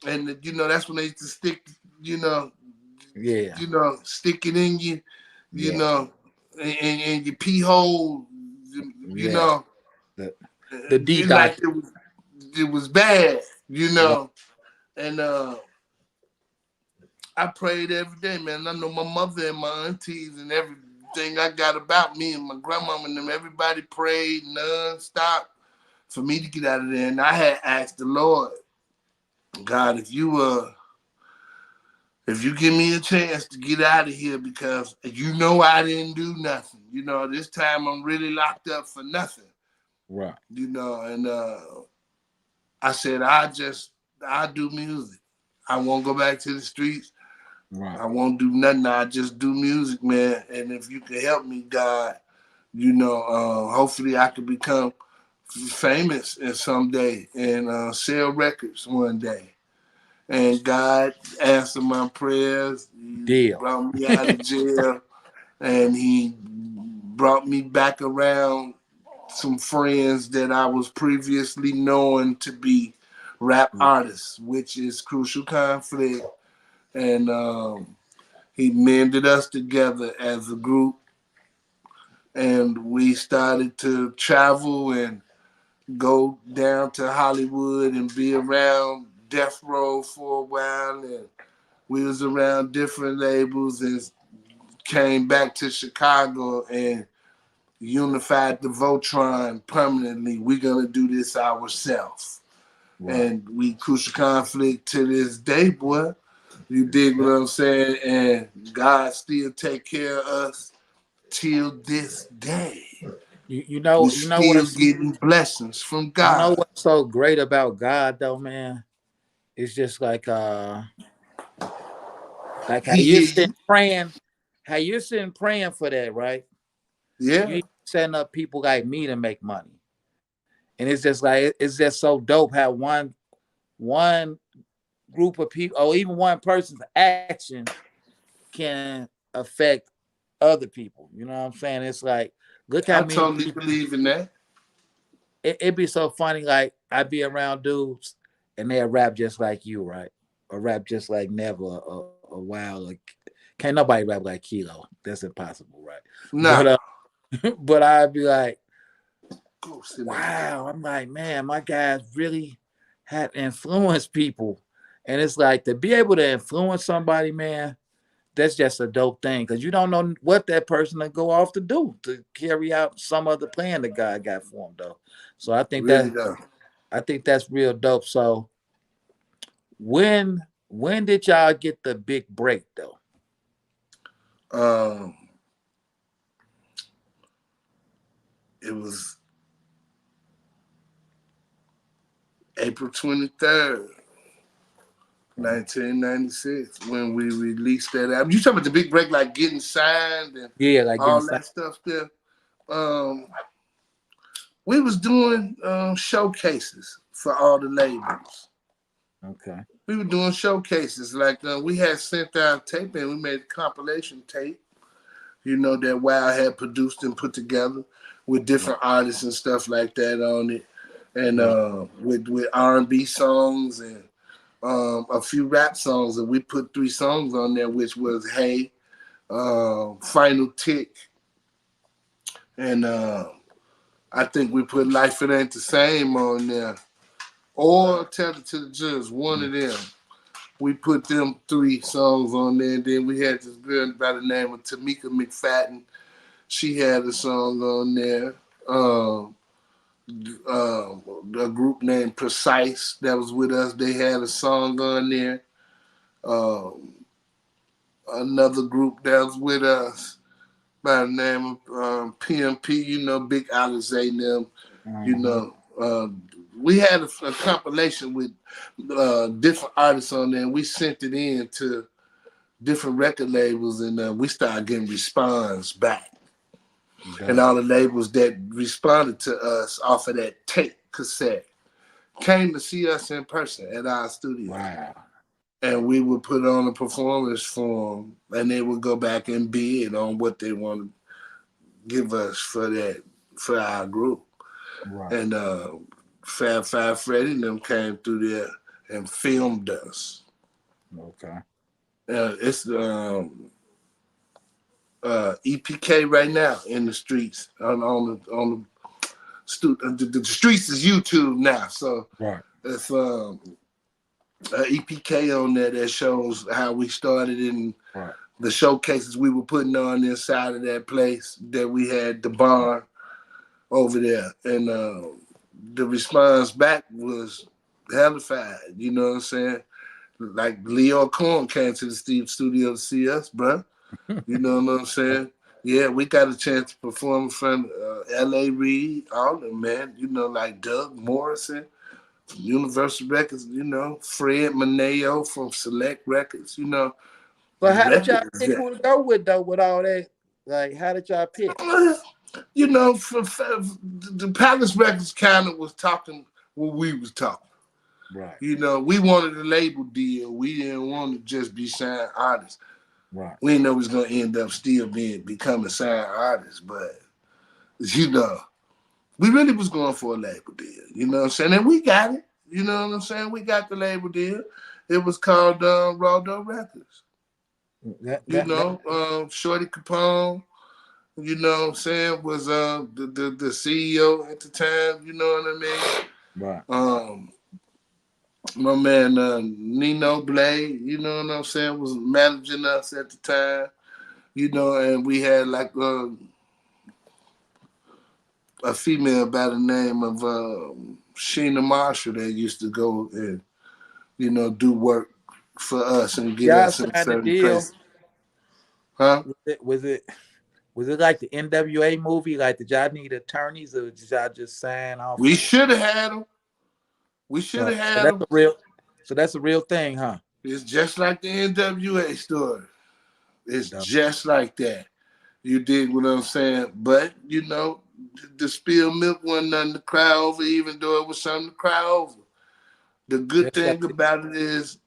And you know that's when they used to stick, you know, Yeah. stick it in you, you Yeah. know, and your pee hole, you Yeah. know, The the D like dot. it was bad, you Right. know. And I prayed every day, man. I know my mother and my aunties and everything I got about me and my grandmama and them, everybody prayed nonstop for me to get out of there. And I had asked the Lord, God, if you give me a chance to get out of here because you know I didn't do nothing. You know, this time I'm really locked up for nothing. Right. You know, and I said, I do music. I won't go back to the streets. Right. I won't do nothing. I just do music, man. And if you can help me, God, you know, hopefully I can become famous in someday and sell records one day. And God answered my prayers. He Deal. brought me out of jail, and He brought me back around some friends that I was previously known to be rap artists, which is Crucial Conflict and he mended us together as a group, and we started to travel and go down to Hollywood and be around Death Row for a while. And we was around different labels and came back to Chicago and unified the Voltron permanently. We're gonna do this ourselves. Right. And we Crucial Conflict to this day, boy. You dig what Yeah. I'm saying? And God still take care of us till this day. You We know still getting blessings from you know God. what's so great about God though, man? It's just like how He you're hear sitting you. praying, how you're sitting praying for that, right? Yeah. You setting up people like me to make money. And it's just like it's just so dope how one group of people or even one person's action can affect other people. You know what I'm saying? It's like look how I many totally people believe in that. it'd be so funny. Like I'd be around dudes and they'll rap just like you, right? Or rap just like Never a while. Like, can't nobody rap like Kilo. That's impossible, right? But Nah. but I'd be like, Go sit down. wow. I'm like, man, my guys really have influenced people, and it's like to be able to influence somebody, man. That's just a dope thing because you don't know what that person will go off to do to carry out some other plan that God got for them, though. So Really though. I think that's real dope. So when did y'all get the big break though? Um, it was April 23rd, Okay. 1996 when we released that album. You talking about the big break, like getting signed and Yeah, like getting all signed. that stuff there? Um, we was doing showcases for all the labels. Okay. We were doing showcases. Like we had sent out tape and we made a compilation tape, that Wild had produced and put together with Right. different artists and stuff like that on it. And Right. with R&B songs and a few rap songs. And we put 3 songs on there, which was Hey, Final Tick, and I think we put Life It Ain't the Same on there. Or Tell It to the Judge, one of them. We put them 3 songs on there, and then we had this girl by the name of Tamika McFadden. She had a song on there. A group named Precise that was with us, they had a song on there. Another group that was with us by the name of PMP, Big Alizé and them, you Uh-huh. know. We had a compilation with different artists on there, and we sent it in to different record labels, and we started getting response back. And Dope. all the labels that responded to us off of that tape cassette came to see us in person at our studio. Wow. And we would put on a performance for them, and they would go back and bid on what they want to give us for our group. Right. And Fab Five Freddy and them came through there and filmed us. Okay. It's EPK right now in the streets on the streets is YouTube now, so Right. it's EPK on there that shows how we started in Right. the showcases we were putting on inside of that place that we had the Right. barn over there, and the response back was hellified. You know what I'm saying? Like Leo Corn came to the Steve studio to see us, bro. You know what I'm saying? Yeah, we got a chance to perform in front of L.A. Reid, all of them, man. Like Doug Morrison from Universal Records, Fred Maneo from Select Records, But how did y'all record pick exec. who to go with though? With all that, like, how did y'all pick? For the Palace Records kind of was talking what we was talking. Right. We wanted a label deal. We didn't want to just be signed artists. Right. We didn't know we was gonna end up still becoming signed artists, but we really was going for a label deal. You know what I'm saying? And we got it. You know what I'm saying? We got the label deal. It was called Raw Records. That Shorty Capone, what I'm saying, was the CEO at the time, you know what I mean? right. My man Nino Blade, you know what I'm saying, was managing us at the time, and we had like a female by the name of Sheena Marshall that used to go and, do work for us and get Y'all us in signed the certain deal. places. Huh? Was it like the NWA movie? Like, did y'all need attorneys, or did y'all just sign off We on it? should have had them. We should have So had that's them. a real. So that's a real thing, huh? It's just like the NWA story. It's Dope. just like that. You dig what I'm saying? But, the spilled milk wasn't nothing to cry over, even though it was something to cry over. The good Just like thing about it is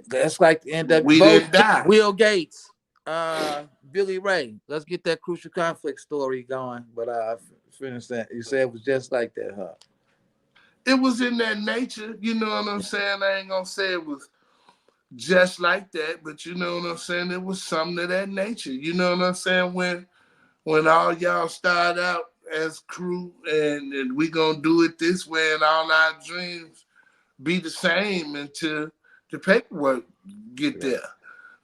that's like the NWA. we didn't die. Will Gates, Billy Ray. Let's get that crucial conflict story going. But finish that. You said it was just like that, huh? It was in that nature, you know what I'm saying? I ain't gonna say it was just like that, but you know what I'm saying? It was something of that nature. You know what I'm saying? When all y'all start out as crew and we gonna do it this way and all our dreams be the same until the paperwork get Right. there.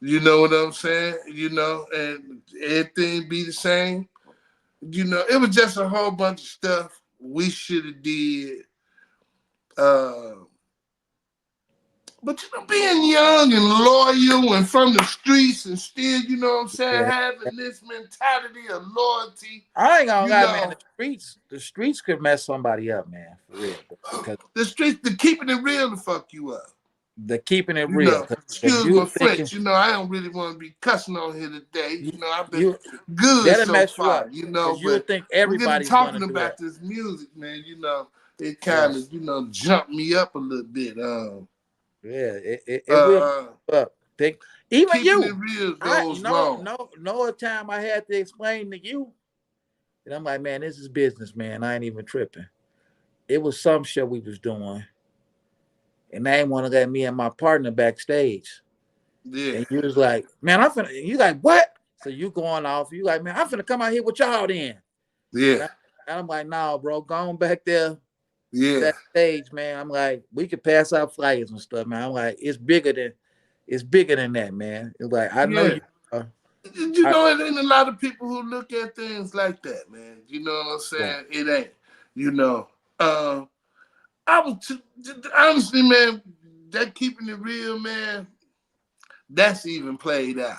You know what I'm saying? And everything be the same. It was just a whole bunch of stuff we should have did. Uh, but being young and loyal and from the streets and still, what I'm saying, Yeah. having this mentality of loyalty, I ain't gonna you lie, man. know, The streets could mess somebody up, man, for real. Because the streets, to keeping it real to fuck you up. the keeping it You real. know, Because excuse you my were thinking French. You know, I don't really want to be cussing on here today. you, You know, I've been you good that'll so mess you far. up. You know, Because you would but think we get to everybody's gonna talking do about that. this music, man. You know, it kind Right. of jumped me up a little bit. Yeah, it will mess Uh, you up. Think even keeping it you. real I goes no wrong. no no time I had to explain to you. And I'm like, man, this is business, man. I ain't even tripping. It was some show we was doing, and they ain't want to let me and my partner backstage. Yeah, And you was like, man, I'm finna. You like what? So you going off? You like, man, I'm finna come out here with y'all then. yeah, And, I'm like, nah, bro, go on back there to yeah, that stage, man. I'm like, we could pass out flyers and stuff, man. I'm like, it's bigger than that, man. It's like I know yeah. you. You I, know, it ain't a lot of people who look at things like that, man. You know what I'm right. saying? It ain't. You know. I was honestly, man. That keeping it real, man. That's even played out.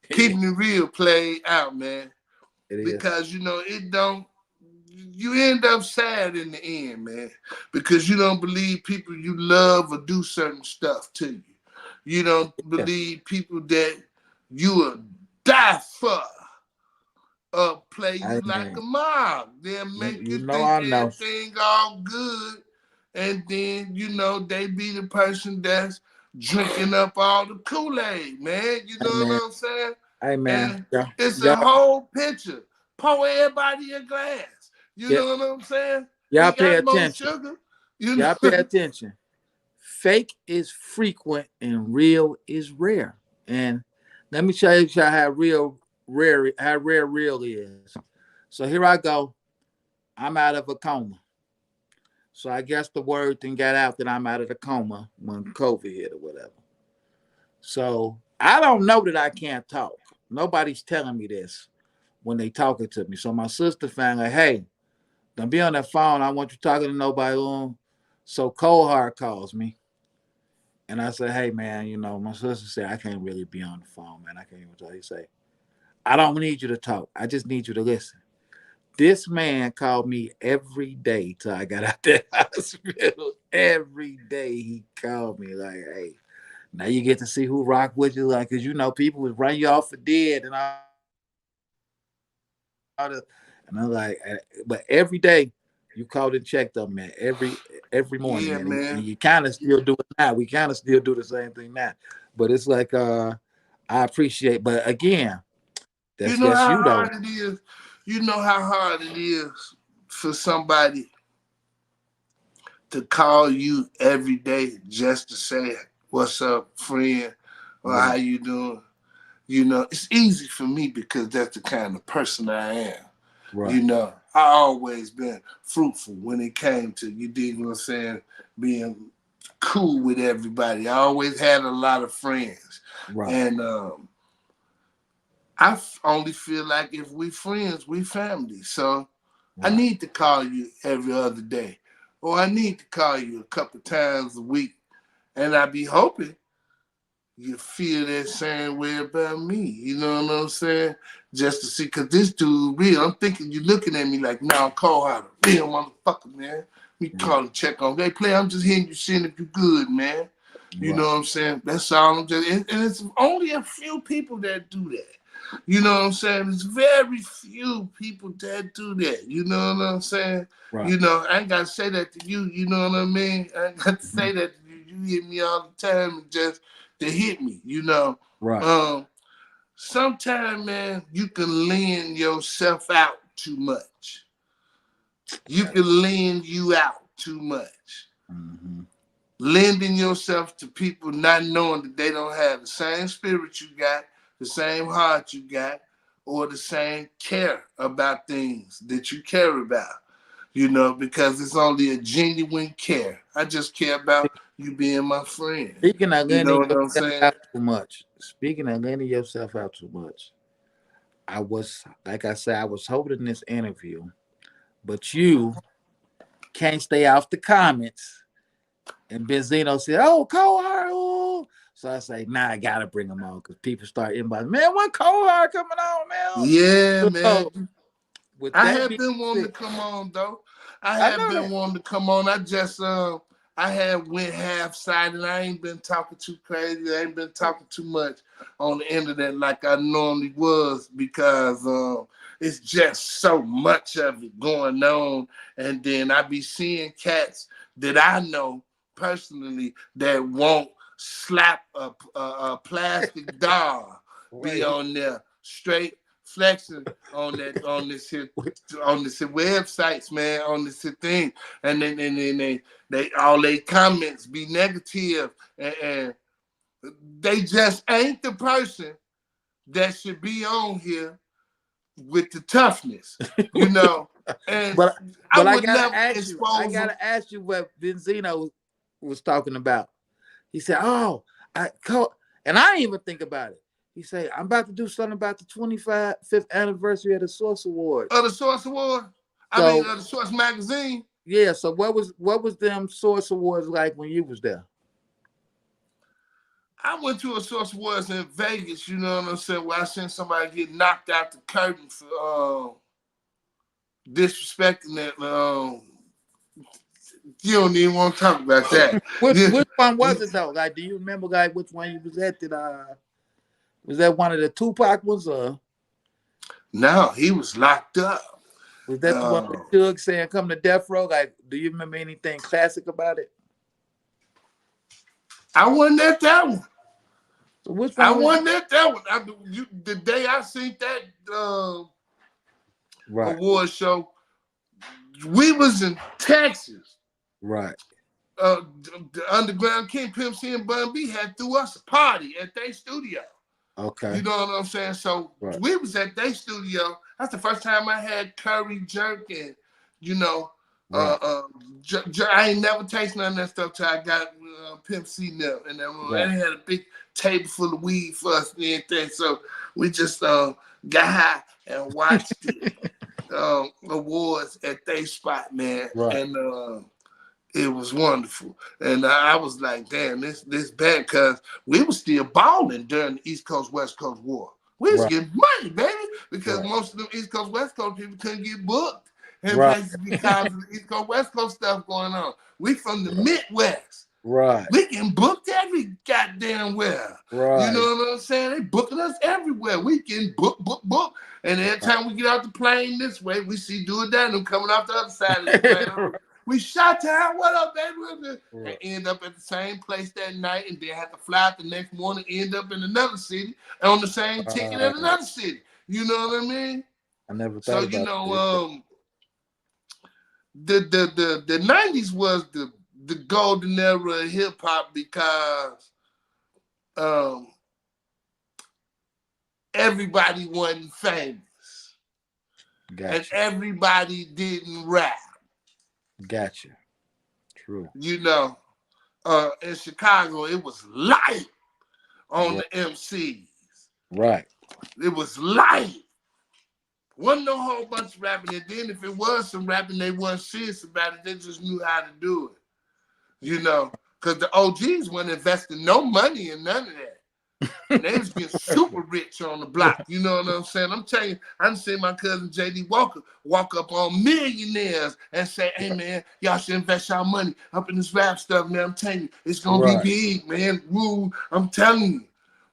it Keeping it real played out, man. is. Because it don't. You end up sad in the end, man, because you don't believe people you love or do certain stuff to you. You don't Yeah. believe people that you will die for play you like a Amen. mob. They'll You, make you you know think I know. everything all good, and then they be the person that's drinking up all the Kool-Aid, man. You know Amen. what I'm saying? Amen. And Yeah. it's a Yeah. whole picture. Pour everybody a glass. You Yeah. know what I'm saying? Y'all We pay got more attention. sugar. You Y'all pay know. attention. Fake is frequent and real is rare. And let me tell you how rare real is. So here I go. I'm out of a coma. So I guess the word then got out that I'm out of the coma when COVID hit or whatever. So I don't know that I can't talk. Nobody's telling me this when they talking to me. So my sister found like, hey, don't be on that phone. I want you talking to nobody on. So Cold Heart calls me. And I said, hey man, my sister said I can't really be on the phone, man. I can't even talk. He say, I don't need you to talk. I just need you to listen. This man called me every day till I got out that hospital. Every day he called me like, hey, now you get to see who rock with you, like, cause people would run you off for dead and all this. And I'm like, but every day you called and checked on me every morning, man, and you kind Yeah, of still man. do it now. We kind of still do the same thing now, but it's like I appreciate. But again, that's You know you how though. hard it is. You know how hard it is for somebody to call you every day just to say what's up, friend, or how Right, you doing. It's easy for me because that's the kind of person I am. right, I always been fruitful when it came to, you dig what I'm saying, being cool with everybody. I always had a lot of friends. right, And only feel like if we friends, we family. So I right, need to call you every other day. Or I need to call you a couple times a week. And I be hoping you feel that same way about me. You know what I'm saying? Just to see, cause this dude real. I'm thinking you looking at me like, nah, call out a real motherfucker, man. Me call right, and check on. Hey, play. I'm just hearing you saying if you good, man. You know right, what I'm saying? That's all I'm just. And it's only a few people that do that. You know what I'm saying? There's very few people that do that. You know what I'm saying? right. I ain't gotta say that to you. You know what I mean? I ain't got to Mhm. say that to you. You hit me all the time and just to hit me. Right. Um, Sometimes, man, you can lean yourself out too much. You That's can lean you out too much. hmm Lending yourself to people not knowing that they don't have the same spirit you got, the same heart you got, or the same care about things that you care about. Because it's only a genuine care. I just care about you being my friend. Speaking of You know lending what I'm yourself saying? out too much. Speaking of lending yourself out too much. I was, like I said, I was holding this interview, but you can't stay off the comments. And Benzino said, "Oh, Cohart." Ooh. So I say, "Nah, I gotta bring him on because people start inboxing. Man, when Cohart coming on now?" Yeah, So man. with I that have being been wanting to said, come on though. I I have know been that. wanting to come on. I had went half-sided. I ain't been talking too crazy. I ain't been talking too much on the internet like I normally was because it's just so much of it going on. And then I be seeing cats that I know personally that won't slap a plastic doll be Wait. on there straight flexing on this websites, man, on this thing, and then they all they comments be negative, and they just ain't the person that should be on here with the toughness, you know. And But I I would gotta never ask you. I expose them. gotta ask you what Benzino was talking about. He said, "Oh, and I didn't even think about it." He said, "I'm about to do something about the 25th anniversary of the Source Awards." Of the Source Award, So of the Source magazine. yeah. So what was them Source Awards like when you was there? I went to a Source Awards in Vegas, you know what I'm saying, where I seen somebody get knocked out the curtain for disrespecting that. You don't even want to talk about that. Which one was it though? Like, do you remember like which one you was at? Was that one of the Tupac ones, or No, he was locked up. was that the one with Uh, Suge saying "Come to Death Row"? Like, do you remember anything classic about it? I wasn't at that one. So which I one was you? wasn't at that one. The day I seen that Right, award show, we was in Texas. right. The Underground King, Pimp C, and Bun B had threw us a party at their studio. Okay, You know what I'm saying? So right, we was at their studio. That's the first time I had curry jerk and, you know, right, I ain't never tasted none of that stuff till I got Pimp C now in that room. right. And they had a big table full of weed for us and everything. So we just got high and watched the awards at their spot, man. Right, And it was wonderful. And I was like, damn, this bad, because we were still balling during the East Coast, West Coast war. We was right, getting money, baby, because right, most of them East Coast, West Coast people couldn't get booked in right, places because of the East Coast, West Coast stuff going on. We from the Midwest. right, We can book every goddamn where. You know right, what I'm saying? They booking us everywhere. We can book. And every time we get out the plane this way, we see Do It Down them coming off the other side of the plane. We shot town. What up, baby? And right. end up at the same place that night, and then have to fly out the next morning, end up in another city on the same ticket at Right. another city. You know what I mean? I never So thought about this. the 90s was the golden era of hip hop because um, everybody wasn't famous and Gotcha, everybody didn't rap. gotcha. True. You know, in Chicago, it was light on Right, the MCs. right, It was light. Wasn't no whole bunch of rapping. And then if it was some rapping, they weren't serious about it. They just knew how to do it. You know, because the OGs weren't investing no money in none of that. And they was getting super rich on the block. You know what I'm saying? I'm telling you, I done seen my cousin J.D. Walker walk up on millionaires and say, hey, man, y'all should invest y'all money up in this rap stuff, man. I'm telling you, it's going to be right. big, man. Woo, I'm telling you.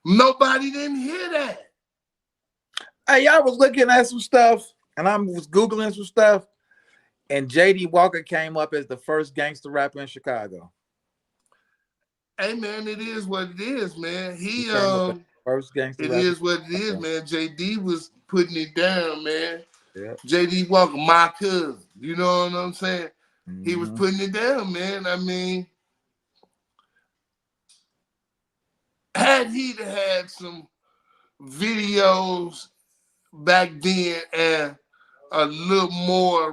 Nobody didn't hear that. Hey, I was looking at some stuff, and I was googling some stuff, and J.D. Walker came up as the first gangster rapper in Chicago. Hey, man, it is what it is, man. He came up as the first gangster It rapper in is what it is, Chicago. man. JD was putting it down, man. Yeah. JD Walker, my cousin. You know what I'm saying? He was Mm-hmm. putting it down, man. I mean, had he had some videos back then and a little more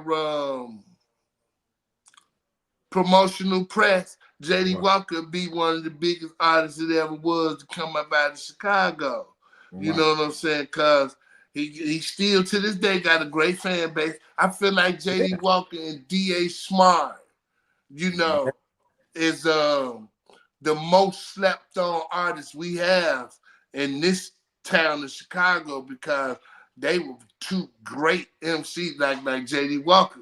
promotional press, JD Right. Walker would be one of the biggest artists that ever was to come up out of Chicago. You Right. know what I'm saying? Because he still to this day got a great fan base. I feel like Yeah. JD Walker and DA Smart, you Yeah. know, is the most slept on artists we have in this town of Chicago because they were two great MCs like JD Walker.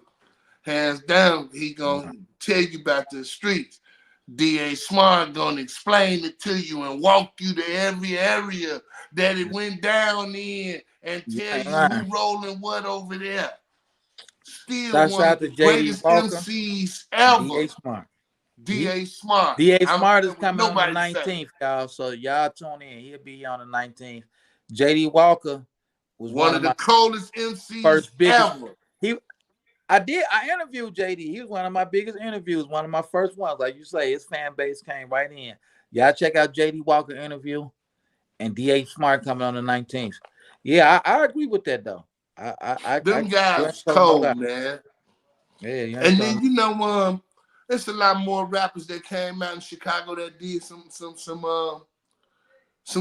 Hands down, he gonna tell you about the streets. DA Smart gonna explain it to you and walk you to every area that it went down in and You tell ain't you who lying. rolling what over there. Still Shouts one out of to the JD greatest Walker MCs and ever. DA Smart. He DA Smart. DA I don't Smart care is what coming on the nobody say. 19th, y'all. So y'all tune in. He'll be here on the 19th. JD Walker was One one of of the my coldest MCs first biggest. ever. He I interviewed JD. He was one of my biggest interviews, one of my first ones. Like you say, his fan base came right in. Y'all check out JD Walker interview and DA Smart coming on the 19th. Yeah, I agree with that though. Them You guys ain't was telling no cold, lie. man. Yeah, you ain't And telling. then there's a lot more rappers that came out in Chicago that did some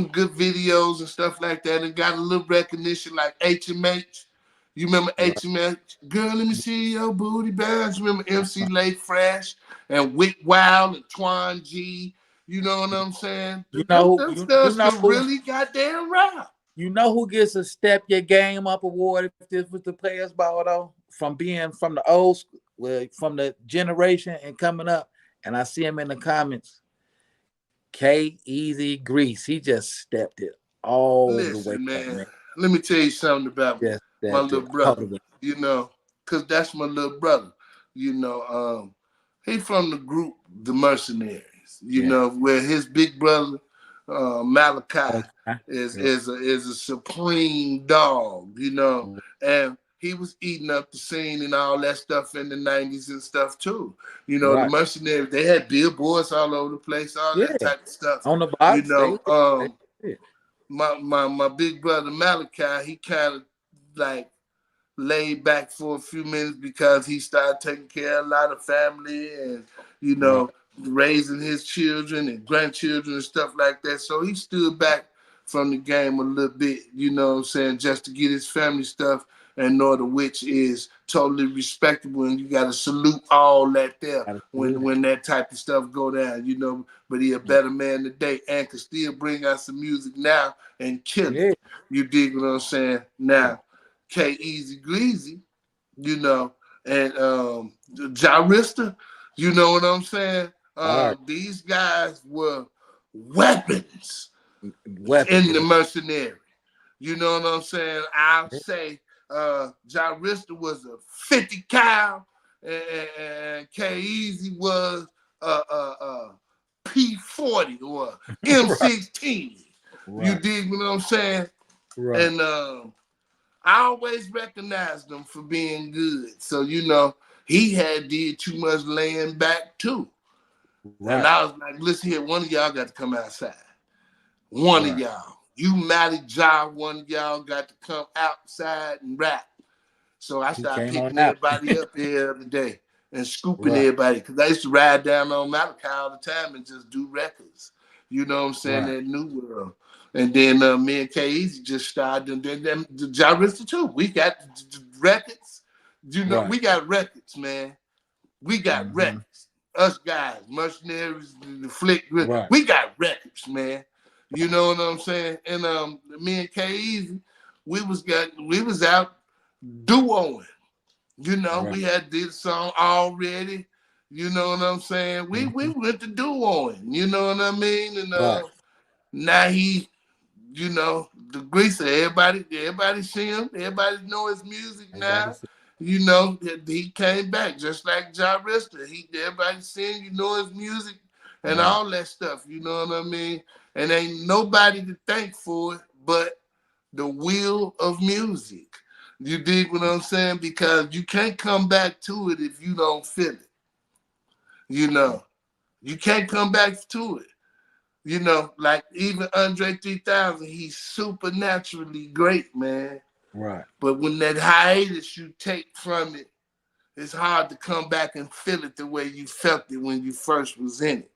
good videos and stuff like that and got a little recognition like HMH. You remember Right. HMH? Girl, let me see your booty bounce. You remember MC Lay Fresh and Wick Wild and Twan G? You know what I'm saying? You Them, know them you studs know could really goddamn rap. you know who gets a step your game up award if this was the players ball though? From being from the old school, from the generation and coming up, and I see him in the comments. K Easy Grease. He just stepped it all the way Listen, up, man, man. let me tell you something about Just my stepped little it all brother, the way. because that's my little brother. You know, he from the group The Mercenaries, Yeah. where his big brother, Malachi, Okay. is, Right. is, a, is a supreme dog, and he was eating up the scene and all that stuff in the 90s and stuff too. The Right. Mercenaries, they had billboards all over the place, all that Yeah. type of stuff. On the You box, know, they um, did. my big brother Malachi, he kind of like laid back for a few minutes because he started taking care of a lot of family and you Right. know raising his children and grandchildren and stuff like that. So he stood back from the game a little bit, you know what I'm saying, just to get his family stuff in order, which is totally respectable, and you got to salute all that there Absolutely. when that type of stuff go down. But he a better man today and can still bring out some music now and kill it. Yeah. You dig what I'm saying? Yeah. Now, K Easy Greasy, you know, and Jarista, you know what I'm saying? All right. These guys were weapons Weapons. in the mercenary. You know what I'm saying? I'll say Jarista was a 50 cal and K Easy was a P40 or Right. M16. You Right. dig what I'm saying? Right. And I always recognized him for being good. So, he had did too much laying back too. And Right. I was like, listen here, one of y'all got to come outside. One of Right. y'all. You Matty Job, one of y'all got to come outside and rap. So I He started came on picking out. everybody up every day and scooping Right. everybody. Because I used to ride down on Malachi all the time and just do records. You know what I'm saying? Right. That new world. And then me and K Easy just started and then the Jarista too. We got records. Right. We got records, man. We got Mm-hmm. records. Us guys, mercenaries, the flick, Right. we got records, man. You know what I'm saying? And me and K Easy, we was out duoing. Right. We had did a song already. You know what I'm saying? We Mm-hmm. went to duoing. You know what I mean? And Right. now the greaser. Everybody see him. Everybody know his music Everybody now. see. He came back just like Jarista. Everybody seeing, his music and Right. all that stuff. You know what I mean? And ain't nobody to thank for it but the wheel of music. You dig what I'm saying? Because you can't come back to it if you don't feel it. You know, you can't come back to it. Like even Andre 3000, he's supernaturally great, man. Right. But when that hiatus you take from it, it's hard to come back and feel it the way you felt it when you first was in it.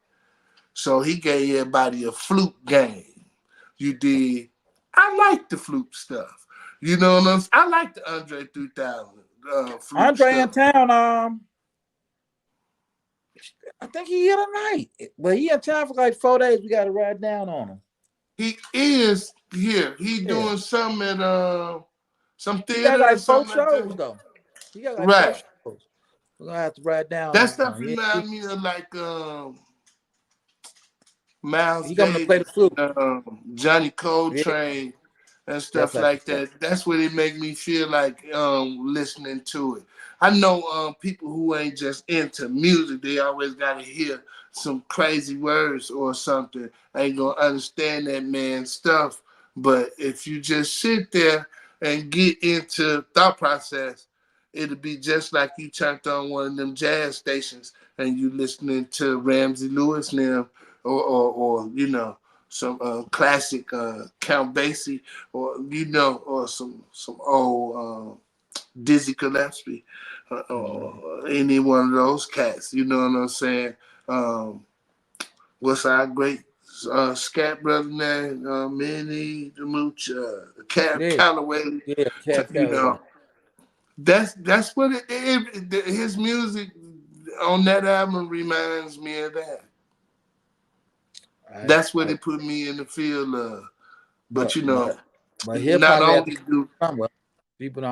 So he gave everybody a flute game. You did. I like the flute stuff. You know what I'm saying? I like the Andre 3000 flute Andre in stuff. town. I think he here tonight, but he in town for like 4 days. We got to ride down on him. He is here. He Yeah. doing some at some He got theater or like four something like shows that. though. He got like four Right. shows. We're gonna have to ride down That on stuff him. Yeah. reminds me of like He Miles coming to play the Davis, flute. Johnny Yeah, Coltrane, and that stuff type of like stuff. that. That's what it make me feel like listening to it. I know people who ain't just into music, they always gotta hear some crazy words or something. Ain't gonna understand that man's stuff. But if you just sit there and get into thought process, it'll be just like you turned on one of them jazz stations and you listening to Ramsey Lewis now, or you know, some classic Count Basie, or you know, or some old Dizzy Gillespie, Mhm. or any one of those cats. You know what I'm saying? Um, what's our great scat brother name? Minnie the Mooch, Yeah, Calloway. yeah, Cab You Calloway. know, that's what his music on that album reminds me of that. I, That's what I it put me in the field of. But but you know, but but hip not hop had to only come do from somewhere. People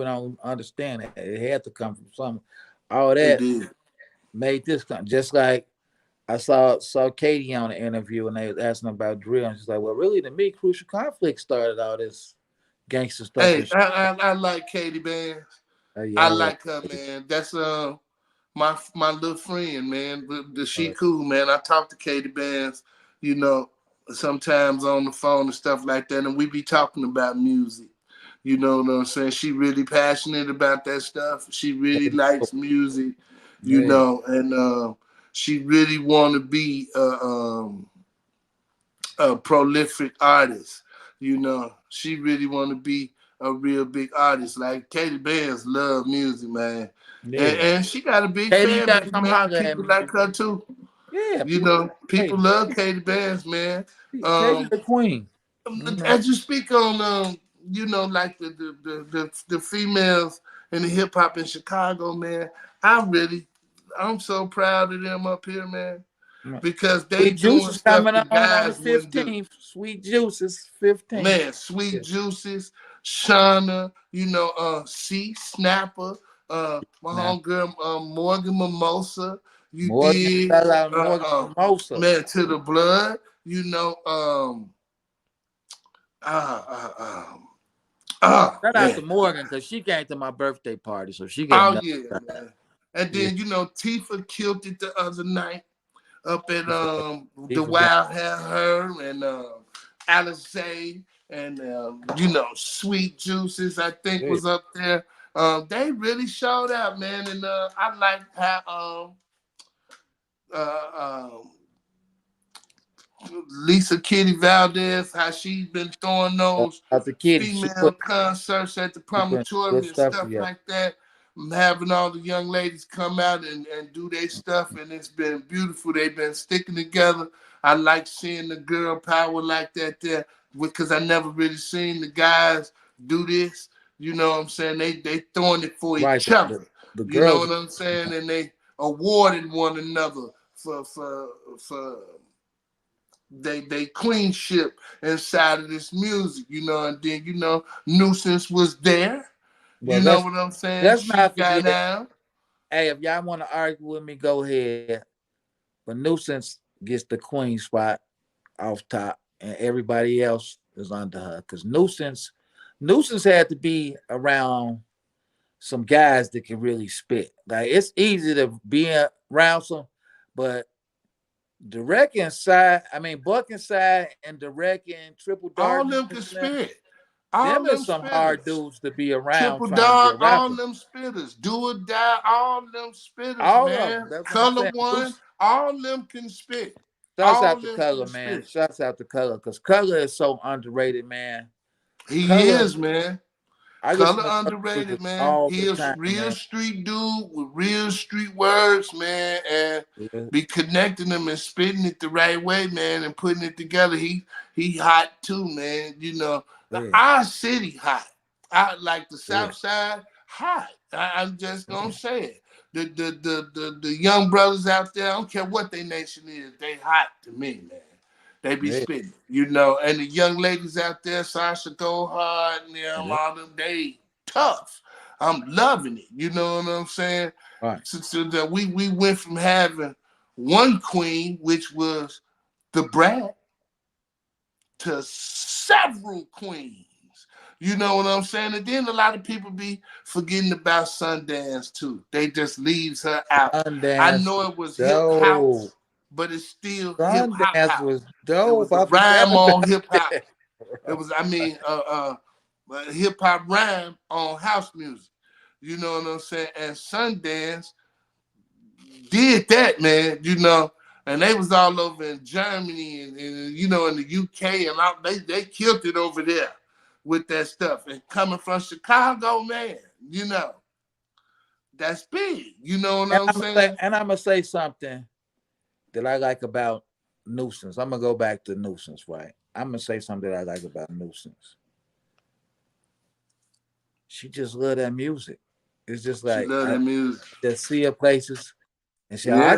don't understand it. It had to come from somewhere. All it that did. made this come. Just like I saw Katie on the interview and they was asking about drill, and she's like, "Well, really, to me, Crucial Conflict started all this gangster stuff and Hey, shit." I like Katie Bands. Yeah, I I love like her, Katie. man. That's my little friend, man. She Uh, cool, man. I talk to Katie Bands, you know, sometimes on the phone and stuff like that, and we be talking about music. You know what I'm saying? She really passionate about that stuff. She really Katie, likes music, you yeah, know, and she really want to be a prolific artist. You know, she really want to be a real big artist. Like Katie Bands love music, man, yeah. and she got a big Katie, you fan got to base, come man. holler at People me. like her too. Yeah, You people. know, Hey, people love Katie Bands, man. Katie Um, the queen. You know. as you speak on, you know, like the females in the hip hop in Chicago, man. I'm so proud of them up here, man, because they Sweet Juice doing is stuff coming the on the guys wouldn't do. 15th. Sweet Juice is 15th. Man, Sweet Yeah. Juices, Shauna, you know, C, Snapper, my Now, homegirl, Morgan Mimosa, you Morgan, did, shout out Morgan Mimosa. man, to the blood, you know, uh, uh, um, Shout out to man, Morgan because she came to my birthday party, so she get oh another yeah, shout out. man. And Yeah, then, you know, Tifa killed it the other night up at Tifa, the Tifa doing Wild Hair Her and Alizé and you know, Sweet Juices, I think yeah. was up there. They really showed out, man, and I like how um Lisa Kitty Valdez, how she's been throwing those Out the kitty, female concerts at the she putting good promontory and stuff stuff together. like that. Having all the young ladies come out and do their stuff, and it's been beautiful. They've been sticking together. I like seeing the girl power like that there because I never really seen the guys do this. You know what I'm saying? They throwing it for Right, each other. the You know girls. what I'm saying? And they awarding one another for they queenship inside of this music, you know, and then you know Nuisance was there. Well, You know what I'm saying? let's She not got forget. out. Hey, if y'all want to argue with me, go ahead. But Nuisance gets the queen spot off top, and everybody else is under her. Because Nuisance had to be around some guys that can really spit. Like it's easy to be around some, but Direct inside, I mean Buck inside and Direct and Triple All Darkness them can and them, spit. them All is them some hard spitters. dudes to be around Triple trying to be dog, a all rapper. them spitters. Do or die, all them spitters, All of man. them. That's what I'm Color saying. one, all them can spit. Shouts All out to them Color, can man. spit. Shouts out to Color because Color is so underrated, man. He Color, is, man. I listen Color to Color music underrated, man. all He the a time, real man. street dude with real street words, man, and Yeah, be connecting them and spitting it the right way, man, and putting it together. He hot too, man. You know, yeah, our city hot. I like the yeah, South Side hot. I'm just gonna say it. The young brothers out there, I don't care what their nation is, they hot to me, man. They be yeah, spitting, you know. And the young ladies out there, Sasha Gohard and them, yeah. all them, they tough. I'm loving it. You know what I'm saying? Right. So that we went from having one queen, which was the brat to several queens. You know what I'm saying? And then a lot of people be forgetting about Sundance too. They just leaves her out. I Sundance know was it was hip dope. house, but it's still hip hop Sundance house. was It was dope. the I forgot rhyme on about hip hop. that. It was, hip hop rhyme on house music. You know what I'm saying? And Sundance did that, man. And they was all over in Germany and in the UK and they killed it over there with that stuff. And coming from Chicago, man, you know, that's big. You know what And I'm I'm gonna say, saying? and I'm gonna say something that I like about Nuisance. I'm gonna go back to Nuisance, right? I'm gonna say something that I like about Nuisance. She just love that music. It's just She like love I that music. just see her places and say, Yeah.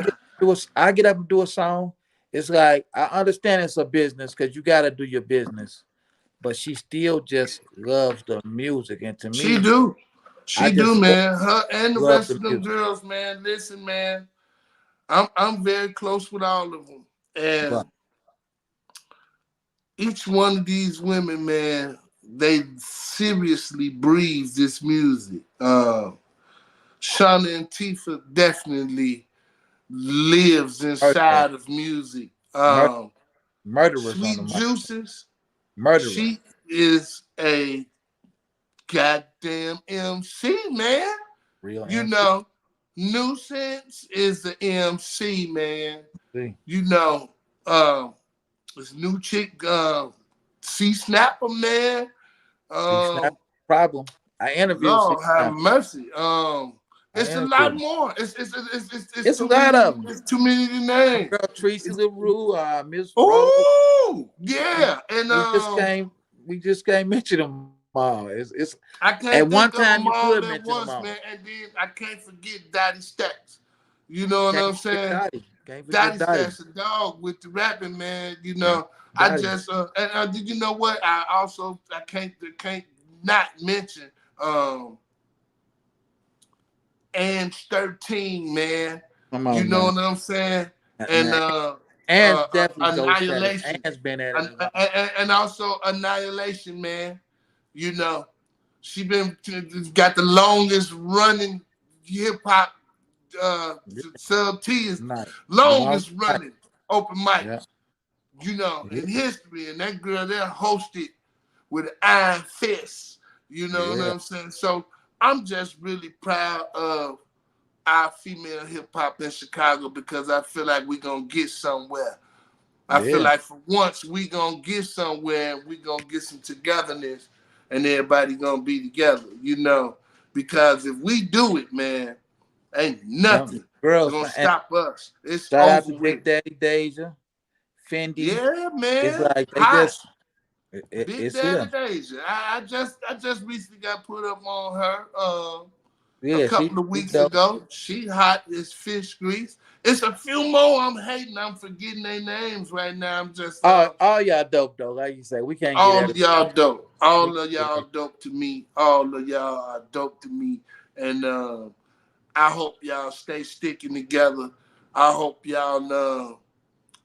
I get up and do a song. It's like I understand it's a business because you got to do your business, but she still just loves the music. And to She me, do. I She do, just man. Her and the love rest the of them music. girls, man. Listen, man. I'm very close with all of them. Right, And each one of these women, man, they seriously breathe this music. Shauna and Tifa definitely lives murderers, inside of music. mur- murderers on the Sweet mic, Juices, murderer, she is a goddamn MC, man. real You MC. know, Nuisance is the MC, man. See, You know, uh, this new chick, C Snapper, man. see, snap Um, problem. I interviewed see Lord have snap. mercy. I It's a lot interviewed. more. It's It's a too lot many. of them. It's too many to My name. girl Tracy It's, LaRue, Miss Rose. oh Man, yeah, and we just can't mention them all. It's at I one can't time think you of could them mention all them at all. once, man. And then I can't forget Dottie Stacks. You know what Can't I'm forget saying? Dottie. Can't forget Dottie Dottie. Stacks a dog with the rapping, man. Can't forget I Dottie. just did you know what? I can't not mention Ange 13, man. Come You on know now. what I'm saying? And Man, Ann's definitely goes at it. Annihilation. Ann's been at it And, a long and also Annihilation, man. You know, she been got the longest running hip hop yeah, sub T is night. Long longest night. running open mic, Yeah. in Yeah. history. And that girl there hosted with an iron fist. You know what Yeah. I'm saying? So I'm just really proud of our female hip hop in Chicago because I feel like we're gonna get somewhere. I feel Yeah. like for once we gonna get somewhere and we gonna get some togetherness and everybody gonna be together. Because if we do it, man, ain't Them nothing girls gonna and stop us. It's shout out over to with. Big Daddy Deja, Fendi. Yeah, It's man. like they Hot. just Big it's Daddy here. Deja. I just recently got put up on her a Yeah, couple of she weeks dope. ago. She hot as fish grease. It's a few more I'm hating. I'm forgetting their names right now. I'm just All y'all dope though. Like you say, we can't get all of everybody. y'all dope. We All of can't y'all get dope to me. All of y'all are dope to me. And I hope y'all stay sticking together. I hope y'all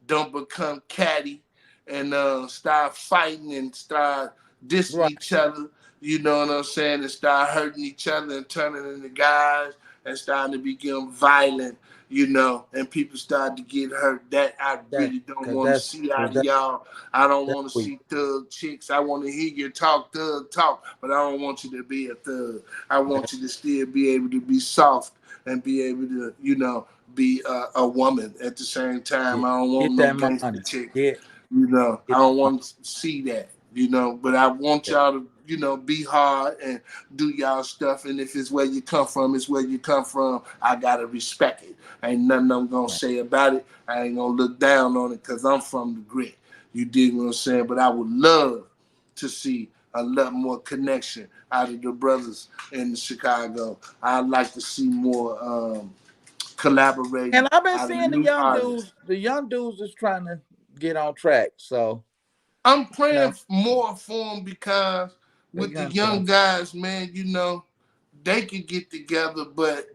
don't become catty and start fighting and start dissing right. each other. You know what I'm saying? And start hurting each other and turning into guys and starting to become violent. And people start to get hurt. That I That really don't cause want to see out of that's y'all. I don't that's want to weak. see thug chicks. I want to hear you talk thug talk, but I don't want you to be a thug. I That, want you to still be able to be soft and be able to, be a woman at the same time. get, I don't get want no that gangster money. chick. I Get don't that want to see that. But I want money. y'all to, be hard and do y'all stuff. And if it's where you come from, it's where you come from. I gotta respect it. Ain't nothing I'm gonna Right. say about it. I ain't gonna look down on it because I'm from the grit. You dig what I'm saying? But I would love to see a lot more connection out of the brothers in Chicago. I'd like to see more And collaborating I've been out of seeing new artists. the young dudes is trying to get on track. So, I'm you know, praying more for them because they with the young young cats. guys, man, they could get together, but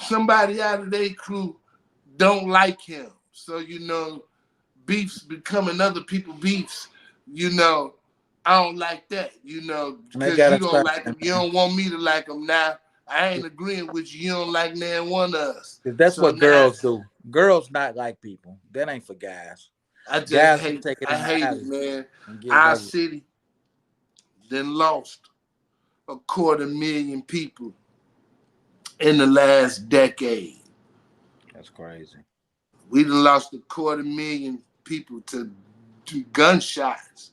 somebody out of their crew don't like him. So, beefs becoming other people beefs. You know, I don't like that. You know, And they because you gotta don't stop like that, them. You man. don't want me to like them now. I ain't agreeing with you. You don't like man one of us. 'Cause that's So what now girls do. Girls not like people. That ain't for guys. I just Guys will hate. take it I in the hate it, alley man. and get it Our over. city then lost 250,000 people in the last decade. That's crazy. We done lost 250,000 people to gunshots.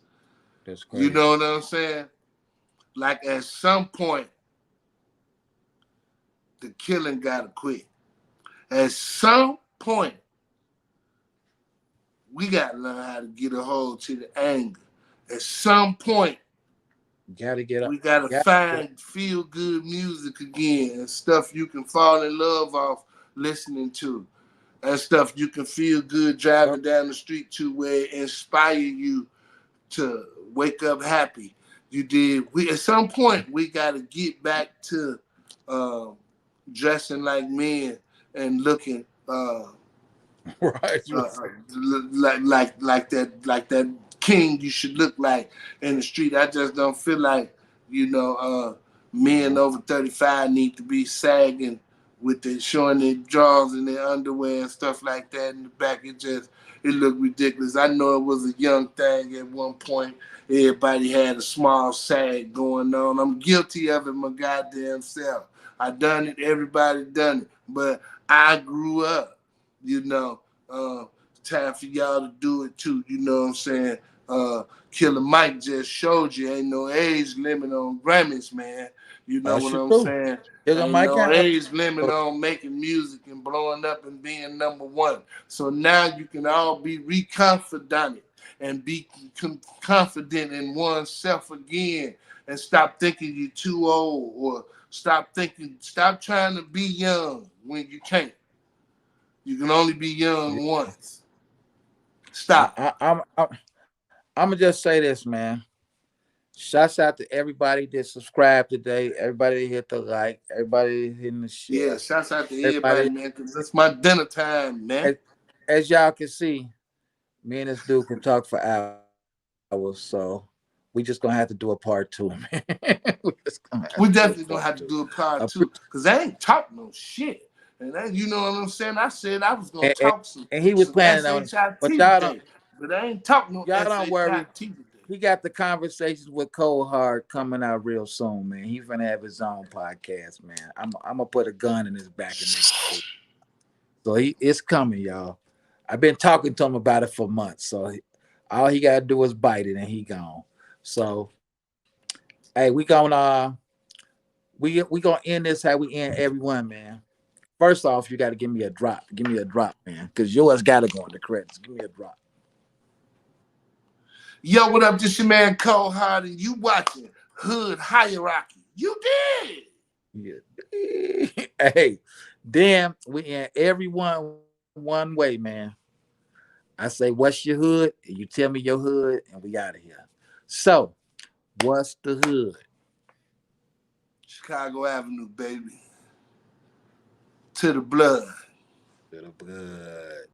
That's You know crazy. what I'm saying? Like at some point, the killing gotta quit. At some point, we gotta learn how to get a hold to the anger. At some point, Gotta get up. we gotta Gotta get up. find feel good music again and stuff you can fall in love off listening to. And stuff you can feel good driving down the street to where it inspire you to wake up happy. You did. We at some point we got to get back to uh, dressing like men and looking Right. uh, like that king you should look like in the street. I just don't feel like you know men Uh-huh. over 35 need to be sagging with their showing their drawers and their underwear and stuff like that in the back. It looked ridiculous. I know it was a young thing at one point. Everybody had a small sag going on. I'm guilty of it my goddamn self. I done it. Everybody done it. But I grew up, you know. Uh, Time for y'all to do it too. You know what I'm saying? Killer Mike just showed you ain't no age limit on Grammys, man. You know That's what true. I'm saying? Killer Ain't Mike no Count. age limit on making music and blowing up and being number one. So now you can all be reconfident and be confident in oneself again and stop thinking you're too old or stop trying to be young when you can't. You can only be young once. Stop. I'm gonna just say this, man. Shouts out to everybody that subscribed today. Everybody that hit the like. Everybody that hitting the Yeah, share. shouts out to everybody, Everybody. man, because it's my dinner time, man. As y'all can see, me and this dude can talk for hours. So we just gonna have to do a part two, man. We just gonna have to do a We part two. definitely gonna have to do a part Appre- two, because I ain't talk no shit. And that, you know what I'm saying? I said I was gonna and, and, talk and he was some planning on it, SHIT but today, but I ain't talk no y'all don't SHIT worry. today. He got the conversations with Cold Hard coming out real soon, man. He's gonna have his own podcast, man. I'm gonna put a gun in his back and make it. So it's coming, y'all. I've been talking to him about it for months. So all he gotta do is bite it, and he gone. So hey, we gonna end this how we end everyone, man. First off, you got to give me a drop. Give me a drop, man, because yours got to go in the credits. Give me a drop. Yo, what up? This your man Cole Hard, and you watching Hood Hierarchy. You did. Yeah. Hey, then we end everyone one way, man. I say, what's your hood? And you tell me your hood, and we out of here. So, what's the hood? Chicago Avenue, baby. To the blood. To the blood.